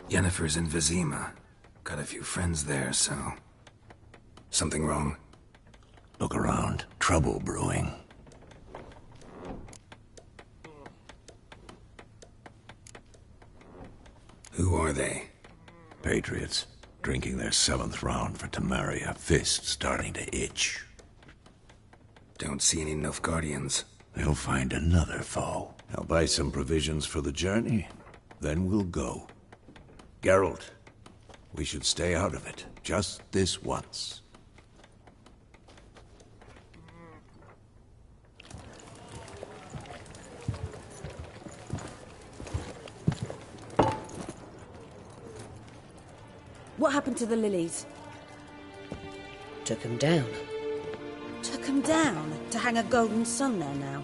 Yennefer's in Vizima. Got a few friends there, so... Something wrong? Look around. Trouble brewing. Who are they? Patriots. Drinking their 7th round for Temeria. Fist starting to itch. Don't see any Nilfgaardians. They'll find another foe. I'll buy some provisions for the journey. Then we'll go. Geralt, we should stay out of it. Just this once. What happened to the lilies? Took them down. Took them down? To hang a golden sun there now?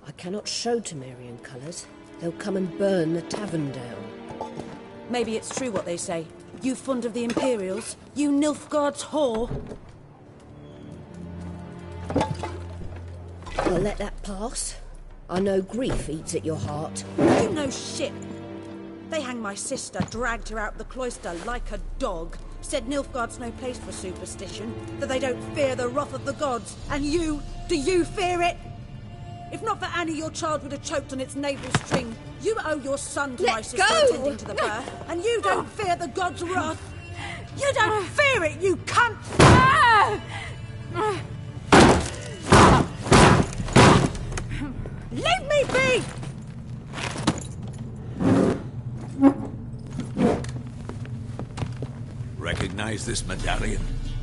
I cannot show Temerian colours. They'll come and burn the tavern down. Maybe it's true what they say. You fond of the Imperials? You Nilfgaard's whore? I'll let that pass. I know grief eats at your heart. You know shit. They hanged my sister, dragged her out the cloister like a dog, said Nilfgaard's no place for superstition, that they don't fear the wrath of the gods. And you, do you fear it? If not for Annie, your child would have choked on its navel string. You owe your son to my sister attending to the birth, and you don't fear the gods' wrath. You don't fear it, you cunt! Leave me be! Recognize this medallion?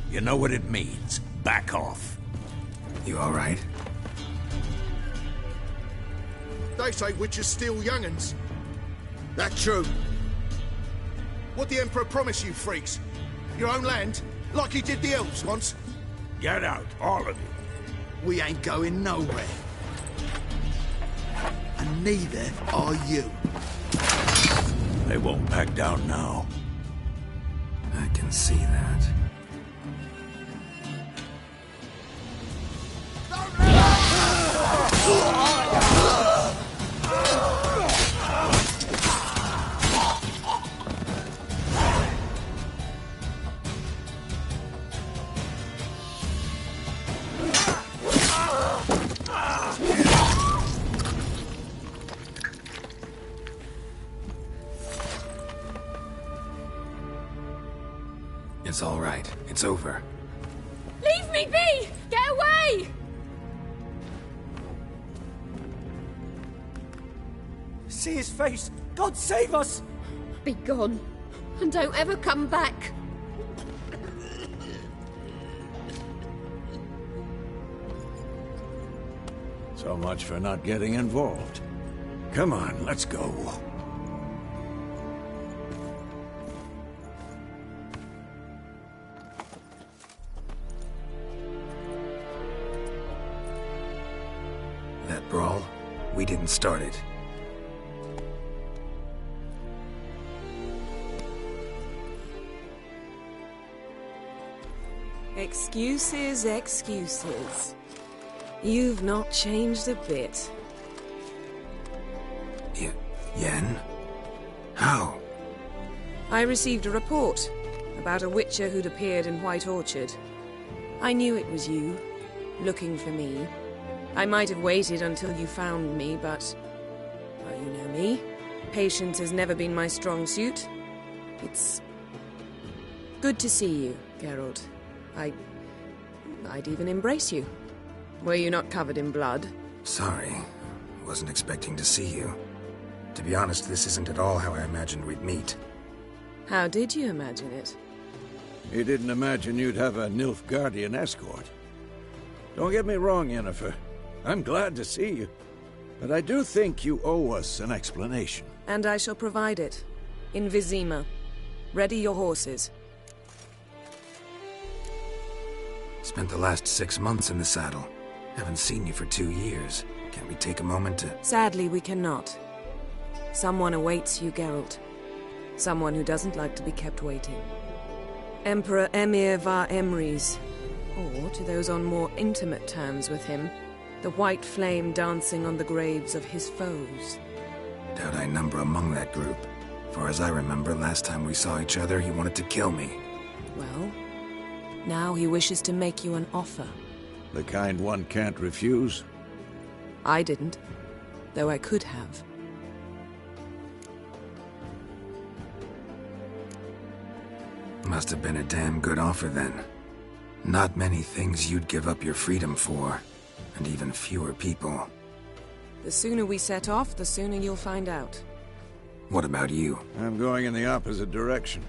You know what it means. Back off. You all right? They say witches steal young'uns. That true? What the Emperor promise you, freaks? Your own land? Like he did the elves once? Get out, all of you. We ain't going nowhere. And neither are you. They won't back down now. I can see that. It's all right. It's over. Leave me be! Get away! See his face! God save us! Be gone, and don't ever come back. So much for not getting involved. Come on, let's go. That brawl, we didn't start it. Excuses, excuses. You've not changed a bit. Yen? How? I received a report about a witcher who'd appeared in White Orchard. I knew it was you, looking for me. I might have waited until you found me, but... well, you know me. Patience has never been my strong suit. It's... good to see you, Geralt. I'd even embrace you. Were you not covered in blood? Sorry. Wasn't expecting to see you. To be honest, this isn't at all how I imagined we'd meet. How did you imagine it? He didn't imagine you'd have a Nilfgaardian escort. Don't get me wrong, Yennefer. I'm glad to see you. But I do think you owe us an explanation. And I shall provide it. In Vizima. Ready your horses. Spent the last 6 months in the saddle. Haven't seen you for 2 years. Can't we take a moment to... Sadly, we cannot. Someone awaits you, Geralt. Someone who doesn't like to be kept waiting. Emperor Emhyr var Emreis. Or, to those on more intimate terms with him, the white flame dancing on the graves of his foes. Doubt I number among that group. For as I remember, last time we saw each other, he wanted to kill me. Well, now he wishes to make you an offer. The kind one can't refuse? I didn't, though I could have. Must have been a damn good offer then. Not many things you'd give up your freedom for, and even fewer people. The sooner we set off, the sooner you'll find out. What about you? I'm going in the opposite direction.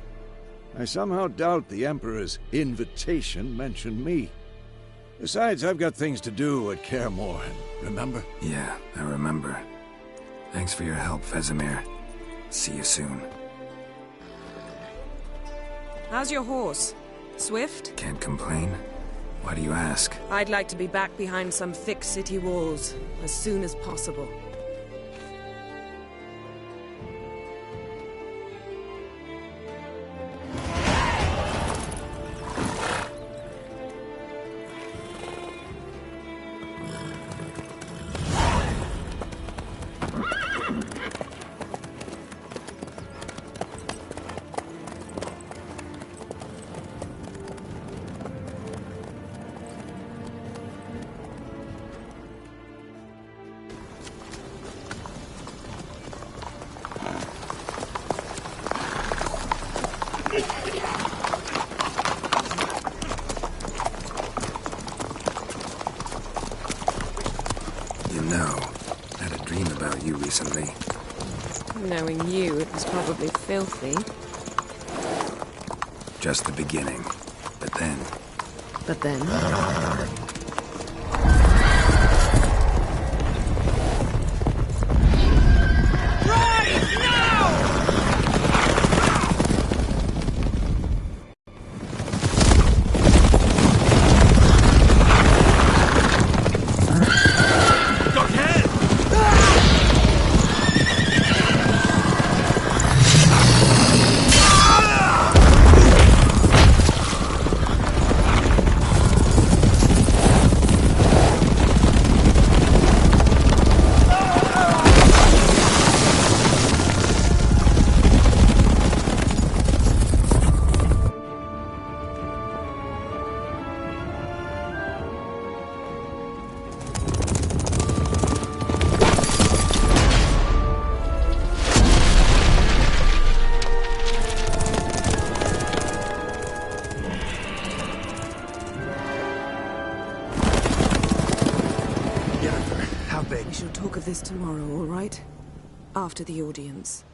I somehow doubt the Emperor's invitation mentioned me. Besides, I've got things to do at Kaer Morhen, remember? Yeah, I remember. Thanks for your help, Vesemir. See you soon. How's your horse? Swift? Can't complain. Why do you ask? I'd like to be back behind some thick city walls as soon as possible. You know, I had a dream about you recently. Knowing you, it was probably filthy. Just the beginning. But then... But then... big. We shall talk of this tomorrow, all right? After the audience.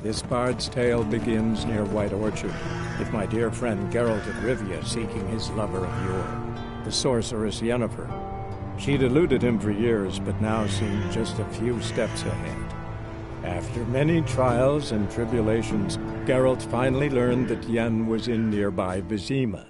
This bard's tale begins near White Orchard, with my dear friend Geralt of Rivia seeking his lover of yore, the sorceress Yennefer. She'd eluded him for years, but now seemed just a few steps ahead. After many trials and tribulations, Geralt finally learned that Yen was in nearby Vizima.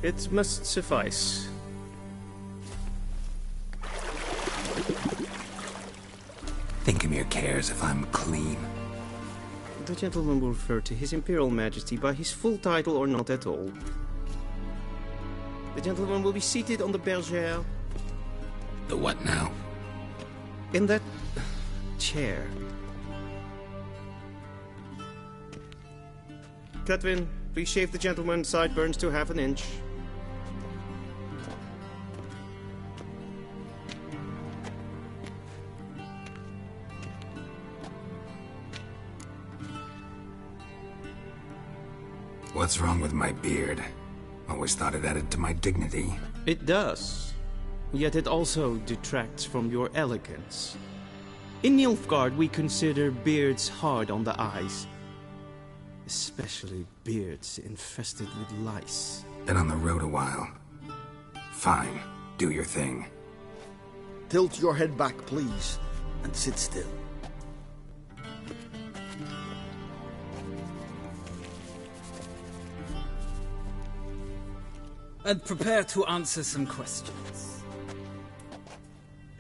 It must suffice. Thingamere cares if I'm clean. The gentleman will refer to His Imperial Majesty by his full title or not at all. The gentleman will be seated on the bergère. The what now? In that chair. Cletwin, please shave the gentleman's sideburns to ½ an inch. What's wrong with my beard? Always thought it added to my dignity. It does. Yet it also detracts from your elegance. In Nilfgaard, we consider beards hard on the eyes. Especially beards infested with lice. Been on the road a while. Fine. Do your thing. Tilt your head back, please, and sit still. And prepare to answer some questions.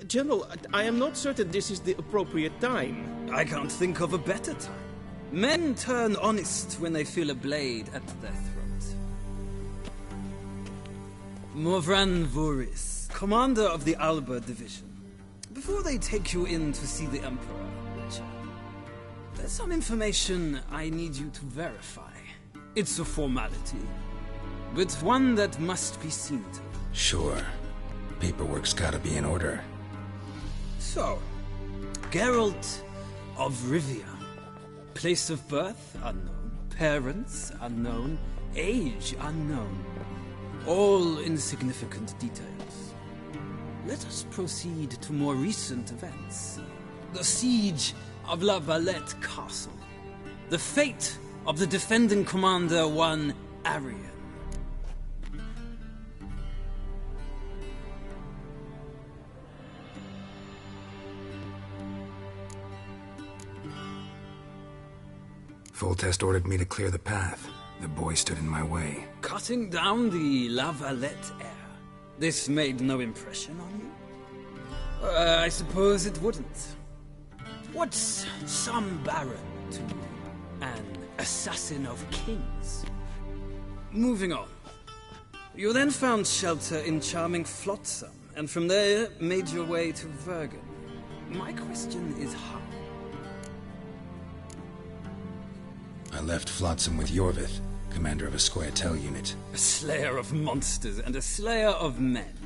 General, I am not certain this is the appropriate time. I can't think of a better time. Men turn honest when they feel a blade at their throat. Morvran Voorhis, commander of the Alba Division. Before they take you in to see the Emperor, Witcher, there's some information I need you to verify. It's a formality, but one that must be seen to. Sure. Paperwork's gotta be in order. So, Geralt of Rivia. Place of birth unknown, parents unknown, age unknown. All insignificant details. Let us proceed to more recent events. The siege of La Valette Castle. The fate of the defending commander, one Arian. Foltest ordered me to clear the path. The boy stood in my way. Cutting down the La Valette heir. This made no impression on you? I suppose it wouldn't. What's some baron to an assassin of kings? Moving on. You then found shelter in charming Flotsam, and from there made your way to Vergen. My question is how? I left Flotsam with Yorvith, commander of a Scoia'tael unit. A slayer of monsters and a slayer of men.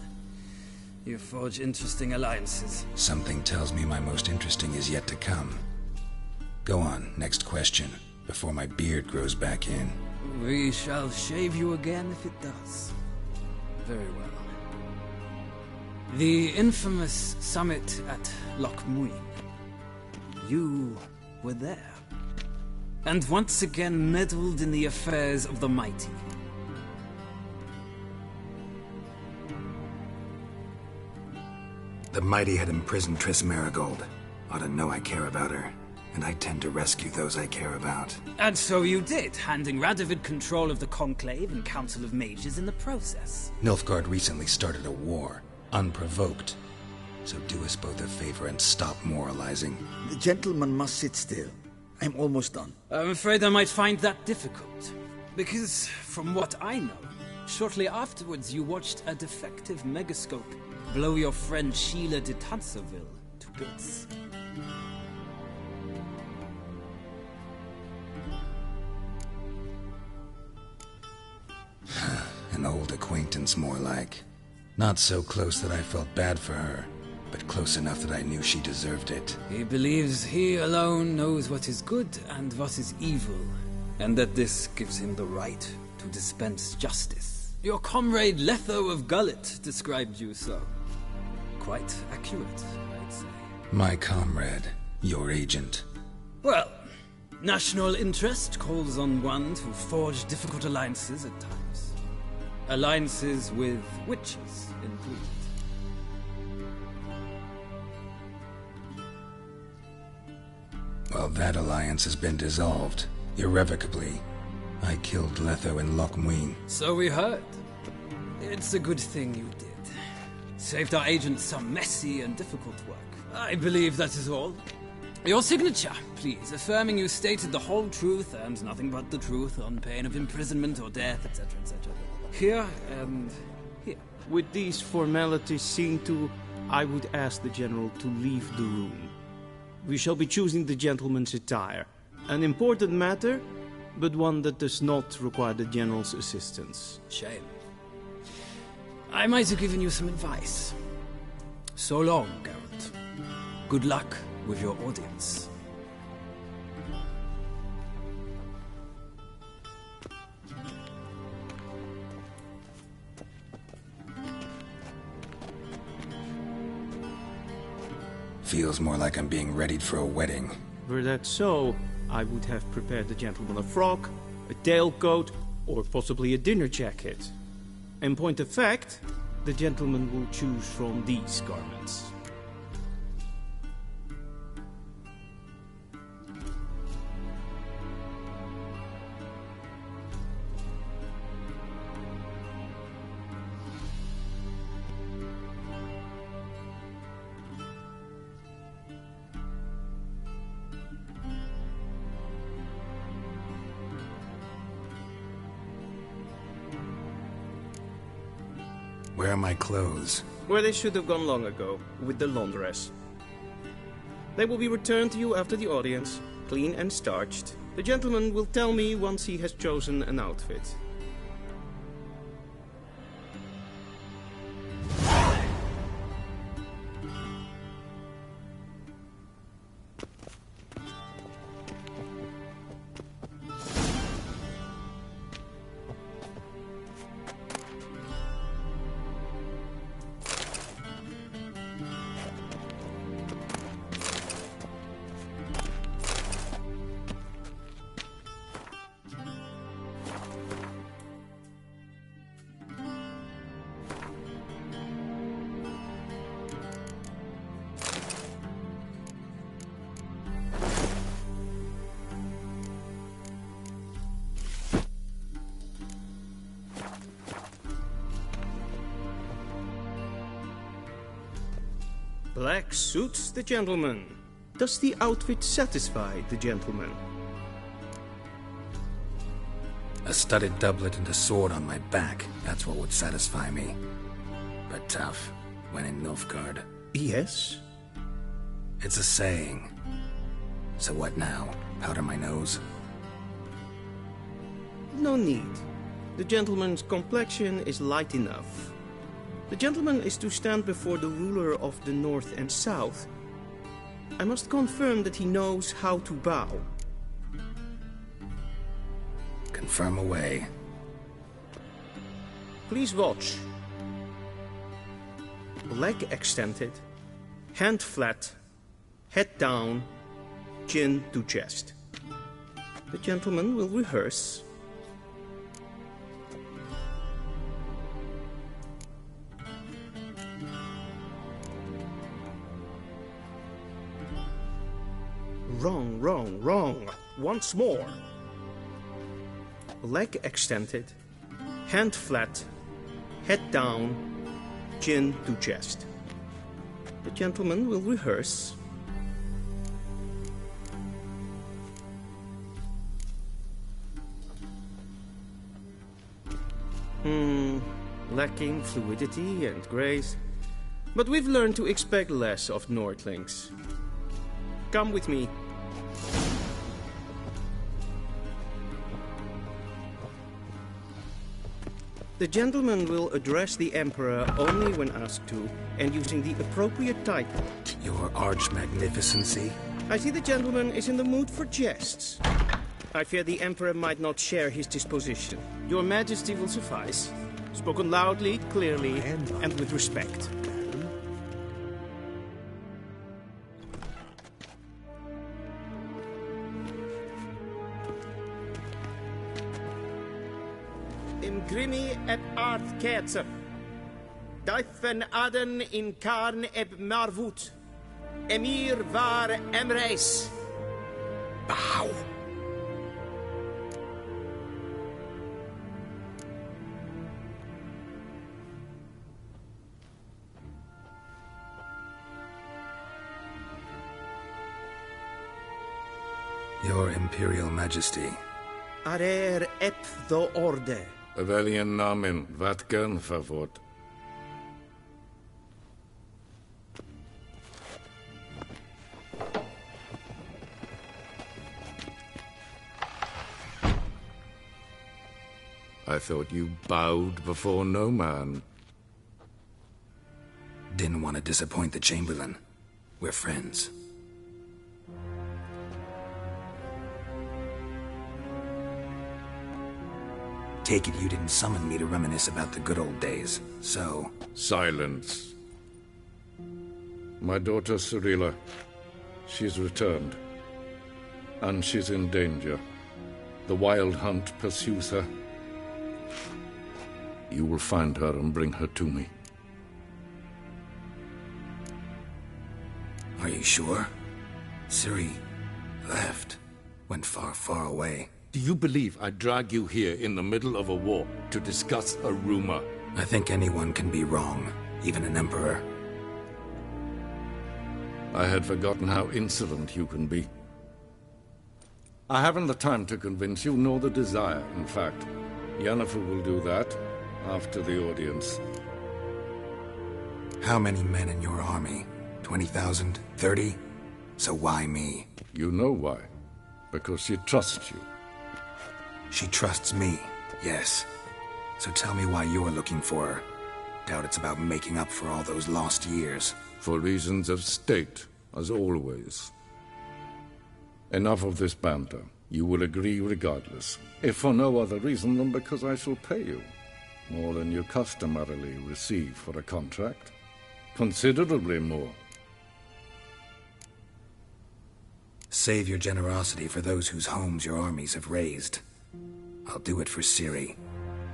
You forge interesting alliances. Something tells me my most interesting is yet to come. Go on, next question, before my beard grows back in. We shall shave you again if it does. Very well. The infamous summit at Loch Muin. You were there. And once again meddled in the affairs of the mighty. The mighty had imprisoned Triss Merigold. Ought to know I care about her, and I tend to rescue those I care about. And so you did, handing Radovid control of the Conclave and Council of Mages in the process. Nilfgaard recently started a war, unprovoked. So do us both a favor and stop moralizing. The gentleman must sit still. I'm almost done. I'm afraid I might find that difficult. Because, from what I know, shortly afterwards you watched a defective megascope blow your friend Sheila de Tanserville to bits. An old acquaintance, more like. Not so close that I felt bad for her, but close enough that I knew she deserved it. He believes he alone knows what is good and what is evil, and that this gives him the right to dispense justice. Your comrade Letho of Gullet described you so. Quite accurate, I'd say. My comrade, your agent. Well, national interest calls on one to forge difficult alliances at times. Alliances with witches included. Well, that alliance has been dissolved, irrevocably. I killed Letho in Loch Muin. So we heard. It's a good thing you did. Saved our agent some messy and difficult work. I believe that is all. Your signature, please, affirming you stated the whole truth and nothing but the truth on pain of imprisonment or death, etc., etc. Here and here. With these formalities seen to, I would ask the General to leave the room. We shall be choosing the gentleman's attire. An important matter, but one that does not require the General's assistance. Shame. I might have given you some advice. So long, Geralt. Good luck with your audience. Feels more like I'm being readied for a wedding. Were that so, I would have prepared the gentleman a frock, a tailcoat, or possibly a dinner jacket. In point of fact, the gentleman will choose from these garments. Where are my clothes? Where they should have gone long ago, with the laundress. They will be returned to you after the audience, clean and starched. The gentleman will tell me once he has chosen an outfit. Black suits the gentleman. Does the outfit satisfy the gentleman? A studded doublet and a sword on my back, that's what would satisfy me. But tough, when in Nilfgaard. Yes? It's a saying. So what now? Powder my nose? No need. The gentleman's complexion is light enough. The gentleman is to stand before the ruler of the North and South. I must confirm that he knows how to bow. Confirm away. Please watch. Leg extended, hand flat, head down, chin to chest. The gentleman will rehearse. Wrong, wrong, wrong. Once more. Leg extended, hand flat, head down, chin to chest. The gentleman will rehearse. Lacking fluidity and grace. But we've learned to expect less of Nordlings. Come with me. The gentleman will address the Emperor only when asked to, and using the appropriate title. Your Arch-Magnificency? I see the gentleman is in the mood for jests. I fear the Emperor might not share his disposition. Your Majesty will suffice. Spoken loudly, clearly, and with respect. Imgrimi et art ketzer. Daifen aden in karn eb marvut. Emir var emreis. Bow. Your Imperial Majesty. Arer ep the orde. Veljen namen, vatkan favot. I thought you bowed before no man. Didn't want to disappoint the Chamberlain. We're friends. Take it you didn't summon me to reminisce about the good old days, so... Silence. My daughter Cirilla, she's returned. And she's in danger. The Wild Hunt pursues her. You will find her and bring her to me. Are you sure? Ciri left. Went far, far away. Do you believe I'd drag you here in the middle of a war to discuss a rumor? I think anyone can be wrong, even an emperor. I had forgotten how insolent you can be. I haven't the time to convince you, nor the desire, in fact. Yennefer will do that after the audience. How many men in your army? 20,000? 30? So why me? You know why. Because she trusts you. She trusts me, yes. So tell me why you're looking for her. Doubt it's about making up for all those lost years. For reasons of state, as always. Enough of this banter. You will agree regardless. If for no other reason than because I shall pay you. More than you customarily receive for a contract. Considerably more. Save your generosity for those whose homes your armies have razed. I'll do it for Ciri,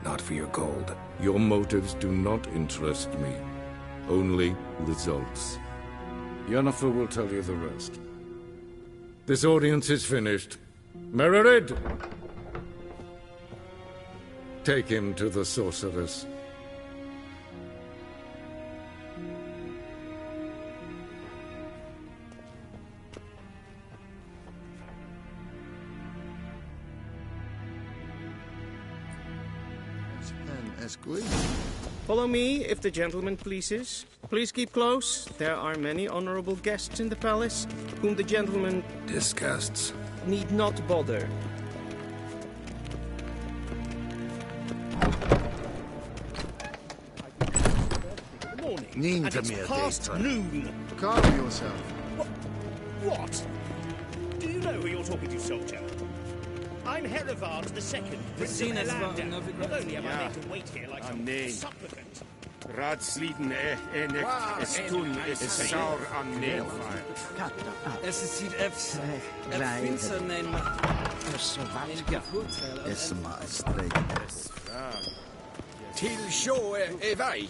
not for your gold. Your motives do not interest me. Only results. Yennefer will tell you the rest. This audience is finished. Mererid! Take him to the sorceress. Follow me, if the gentleman pleases. Please keep close. There are many honorable guests in the palace, whom the gentleman... disgusts. ...need not bother. Morning. And it's past noon. Calm yourself. What? Do you know who you're talking to, soldier? I'm Herivard II, Prince of Elandel. Not only am I made to wait here like some supplicant. Raadsleden enig estun is saur an neelvaar. Es ziet efs. Finster nemen. Es maestreik. Til sjå vei.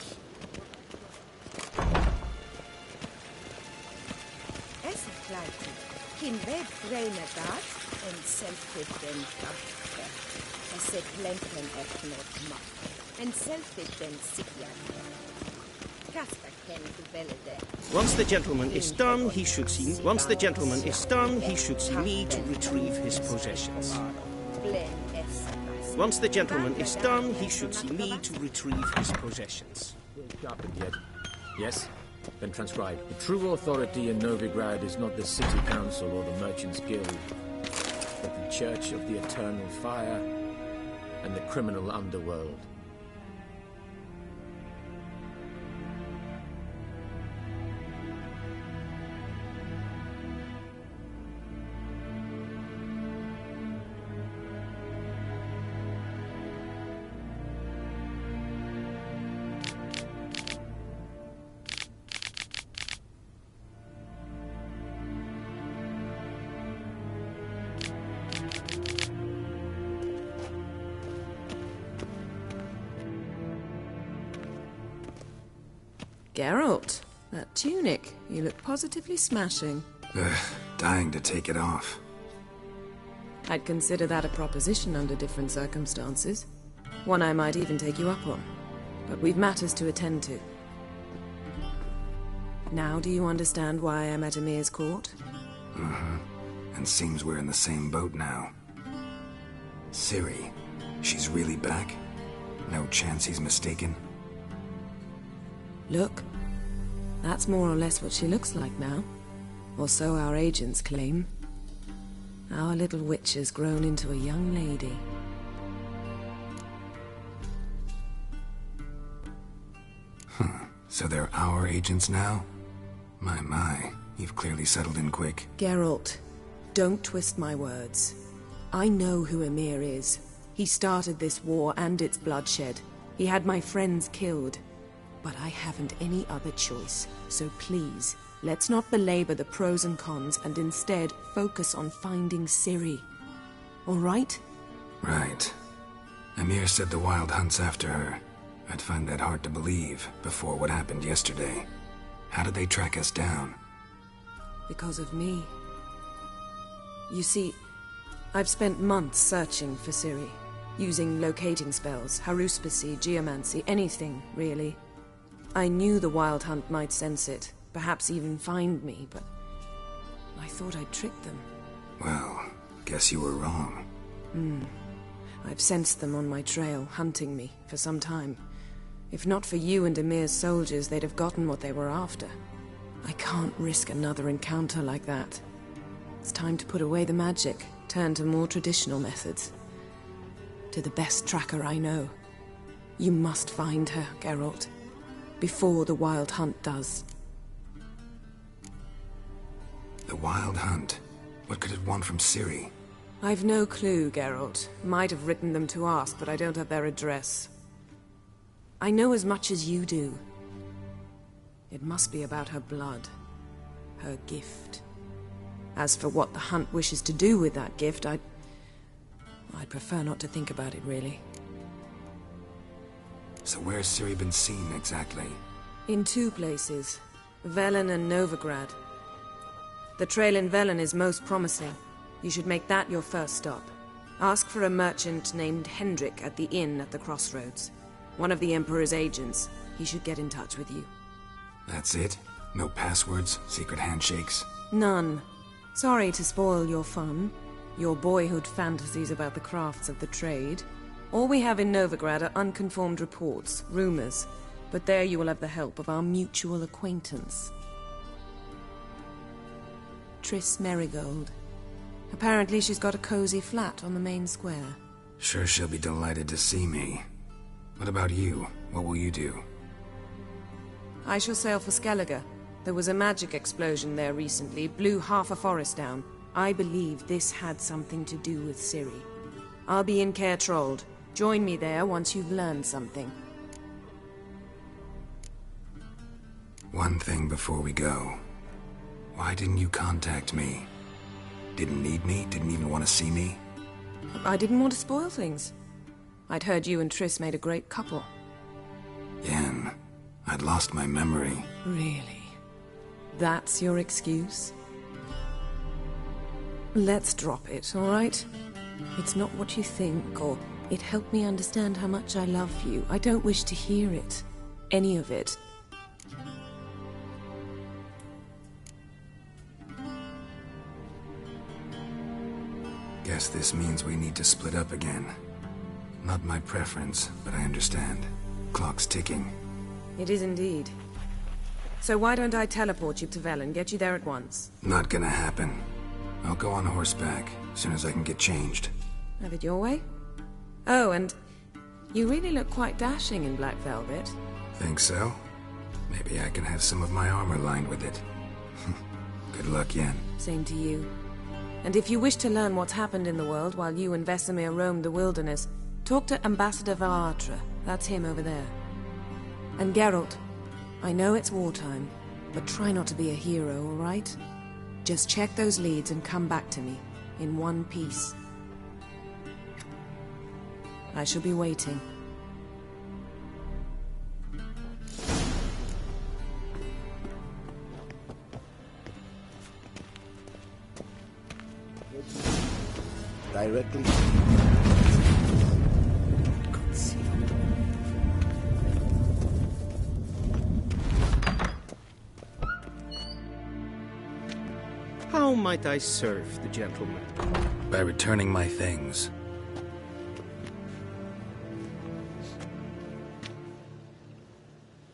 Es kleid. Kin web vreine dat en selfde den kachte. Es het lenten et not mak. En selfde den sikjan. Once the gentleman is done, he should see. Once the gentleman is done, he should see me to retrieve his possessions. Once the gentleman is done, he should see me to retrieve his possessions. Sharpened yet? Yes? Then transcribe. The true authority in Novigrad is not the city council or the merchants' guild, but the Church of the Eternal Fire and the criminal underworld. Geralt, that tunic. You look positively smashing. Dying to take it off. I'd consider that a proposition under different circumstances. One I might even take you up on. But we've matters to attend to. Now do you understand why I'm at Emir's court? Mm-hmm. And seems we're in the same boat now. Ciri, she's really back? No chance he's mistaken? Look, that's more or less what she looks like now. Or so our agents claim. Our little witch has grown into a young lady. So they're our agents now? My, you've clearly settled in quick. Geralt, don't twist my words. I know who Emir is. He started this war and its bloodshed. He had my friends killed. But I haven't any other choice. So please, let's not belabor the pros and cons and instead focus on finding Ciri. All right? Right. Emir said the Wild Hunt's after her. I'd find that hard to believe before what happened yesterday. How did they track us down? Because of me. You see, I've spent months searching for Ciri, using locating spells, haruspicy, geomancy, anything, really. I knew the Wild Hunt might sense it, perhaps even find me, but I thought I'd tricked them. Well, guess you were wrong. I've sensed them on my trail, hunting me, for some time. If not for you and Emir's soldiers, they'd have gotten what they were after. I can't risk another encounter like that. It's time to put away the magic, turn to more traditional methods. To the best tracker I know. You must find her, Geralt. Before the Wild Hunt does. The Wild Hunt? What could it want from Ciri? I've no clue, Geralt. Might have written them to ask, but I don't have their address. I know as much as you do. It must be about her blood. Her gift. As for what the Hunt wishes to do with that gift, I'd prefer not to think about it, really. So where's Ciri been seen, exactly? In two places. Velen and Novigrad. The trail in Velen is most promising. You should make that your first stop. Ask for a merchant named Hendrik at the inn at the crossroads. One of the Emperor's agents. He should get in touch with you. That's it? No passwords? Secret handshakes? None. Sorry to spoil your fun. Your boyhood fantasies about the crafts of the trade. All we have in Novigrad are unconfirmed reports, rumors. But there you will have the help of our mutual acquaintance. Triss Merigold. Apparently she's got a cozy flat on the main square. Sure she'll be delighted to see me. What about you? What will you do? I shall sail for Skellige. There was a magic explosion there recently, blew half a forest down. I believe this had something to do with Ciri. I'll be in Caer Trolde. Join me there once you've learned something. One thing before we go. Why didn't you contact me? Didn't need me? Didn't even want to see me? I didn't want to spoil things. I'd heard you and Triss made a great couple. Yen, I'd lost my memory. Really? That's your excuse? Let's drop it, all right? It's not what you think, or it helped me understand how much I love you. I don't wish to hear it. Any of it. Guess this means we need to split up again. Not my preference, but I understand. Clock's ticking. It is indeed. So why don't I teleport you to Velen, get you there at once? Not gonna happen. I'll go on horseback, as soon as I can get changed. Have it your way? Oh, and you really look quite dashing in black velvet. Think so? Maybe I can have some of my armor lined with it. Good luck, Yen. Same to you. And if you wish to learn what's happened in the world while you and Vesemir roamed the wilderness, talk to Ambassador Varatra. That's him over there. And Geralt, I know it's wartime, but try not to be a hero, all right? Just check those leads and come back to me, in one piece. I shall be waiting. Directly. How might I serve the gentleman? By returning my things.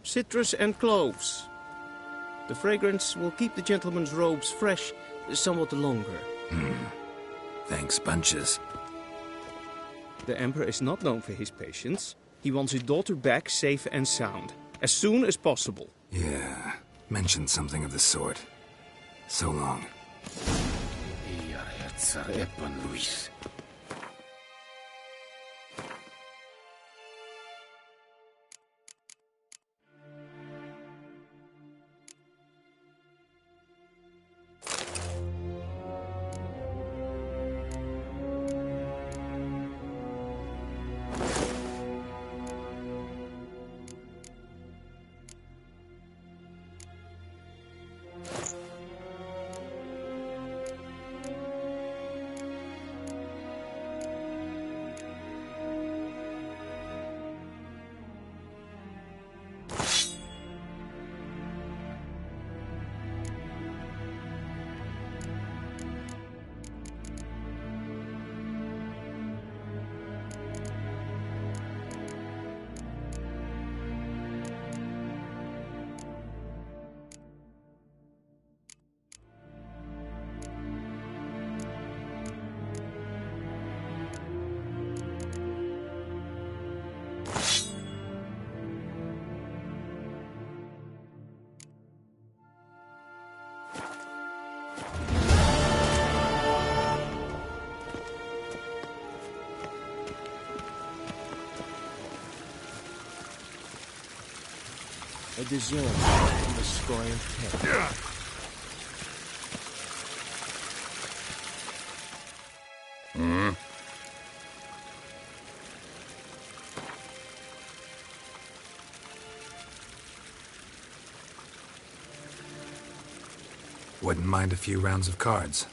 Citrus and cloves. The fragrance will keep the gentleman's robes fresh somewhat longer. Thanks, bunches. The Emperor is not known for his patience. He wants his daughter back safe and sound, as soon as possible. Yeah, mentioned something of the sort. So long. Luis. I deserve the spoiled head. Wouldn't mind a few rounds of cards.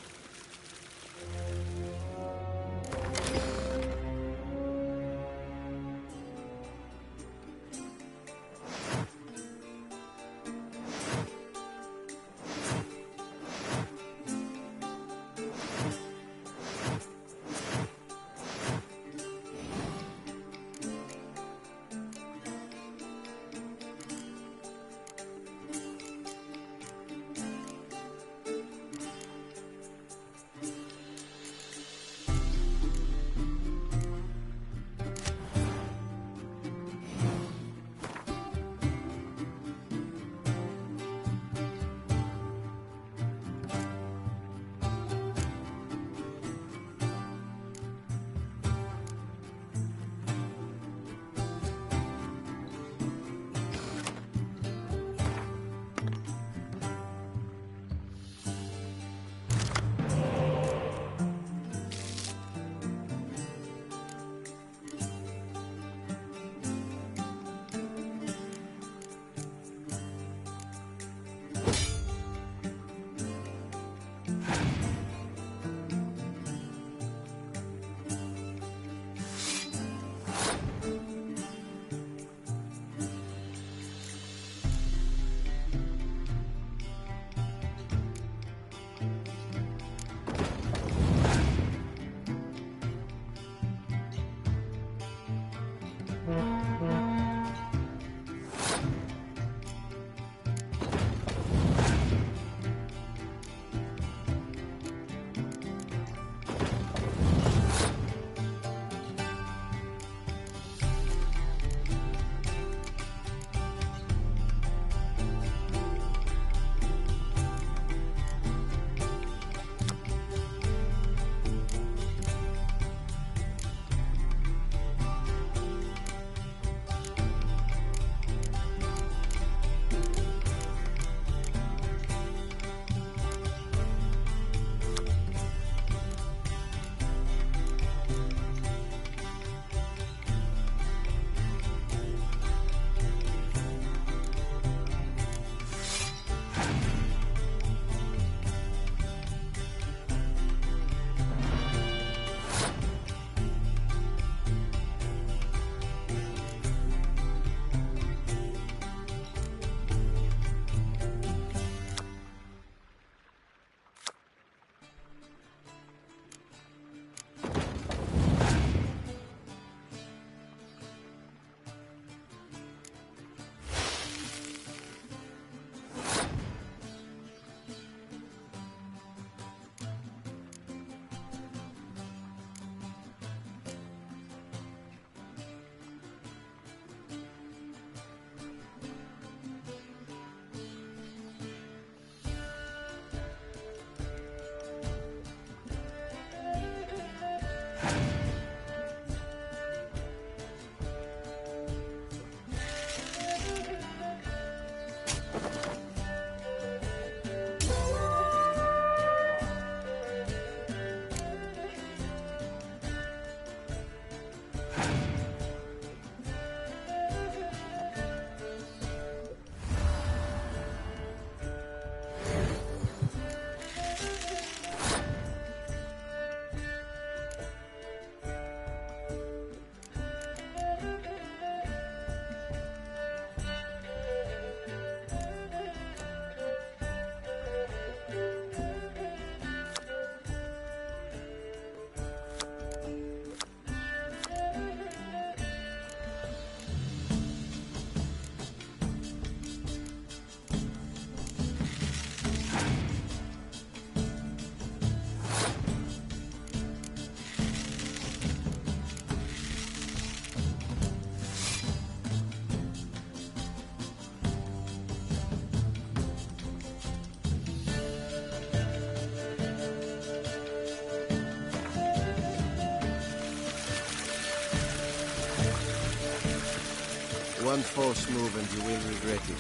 One false move and you will regret it.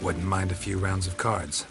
Wouldn't mind a few rounds of cards.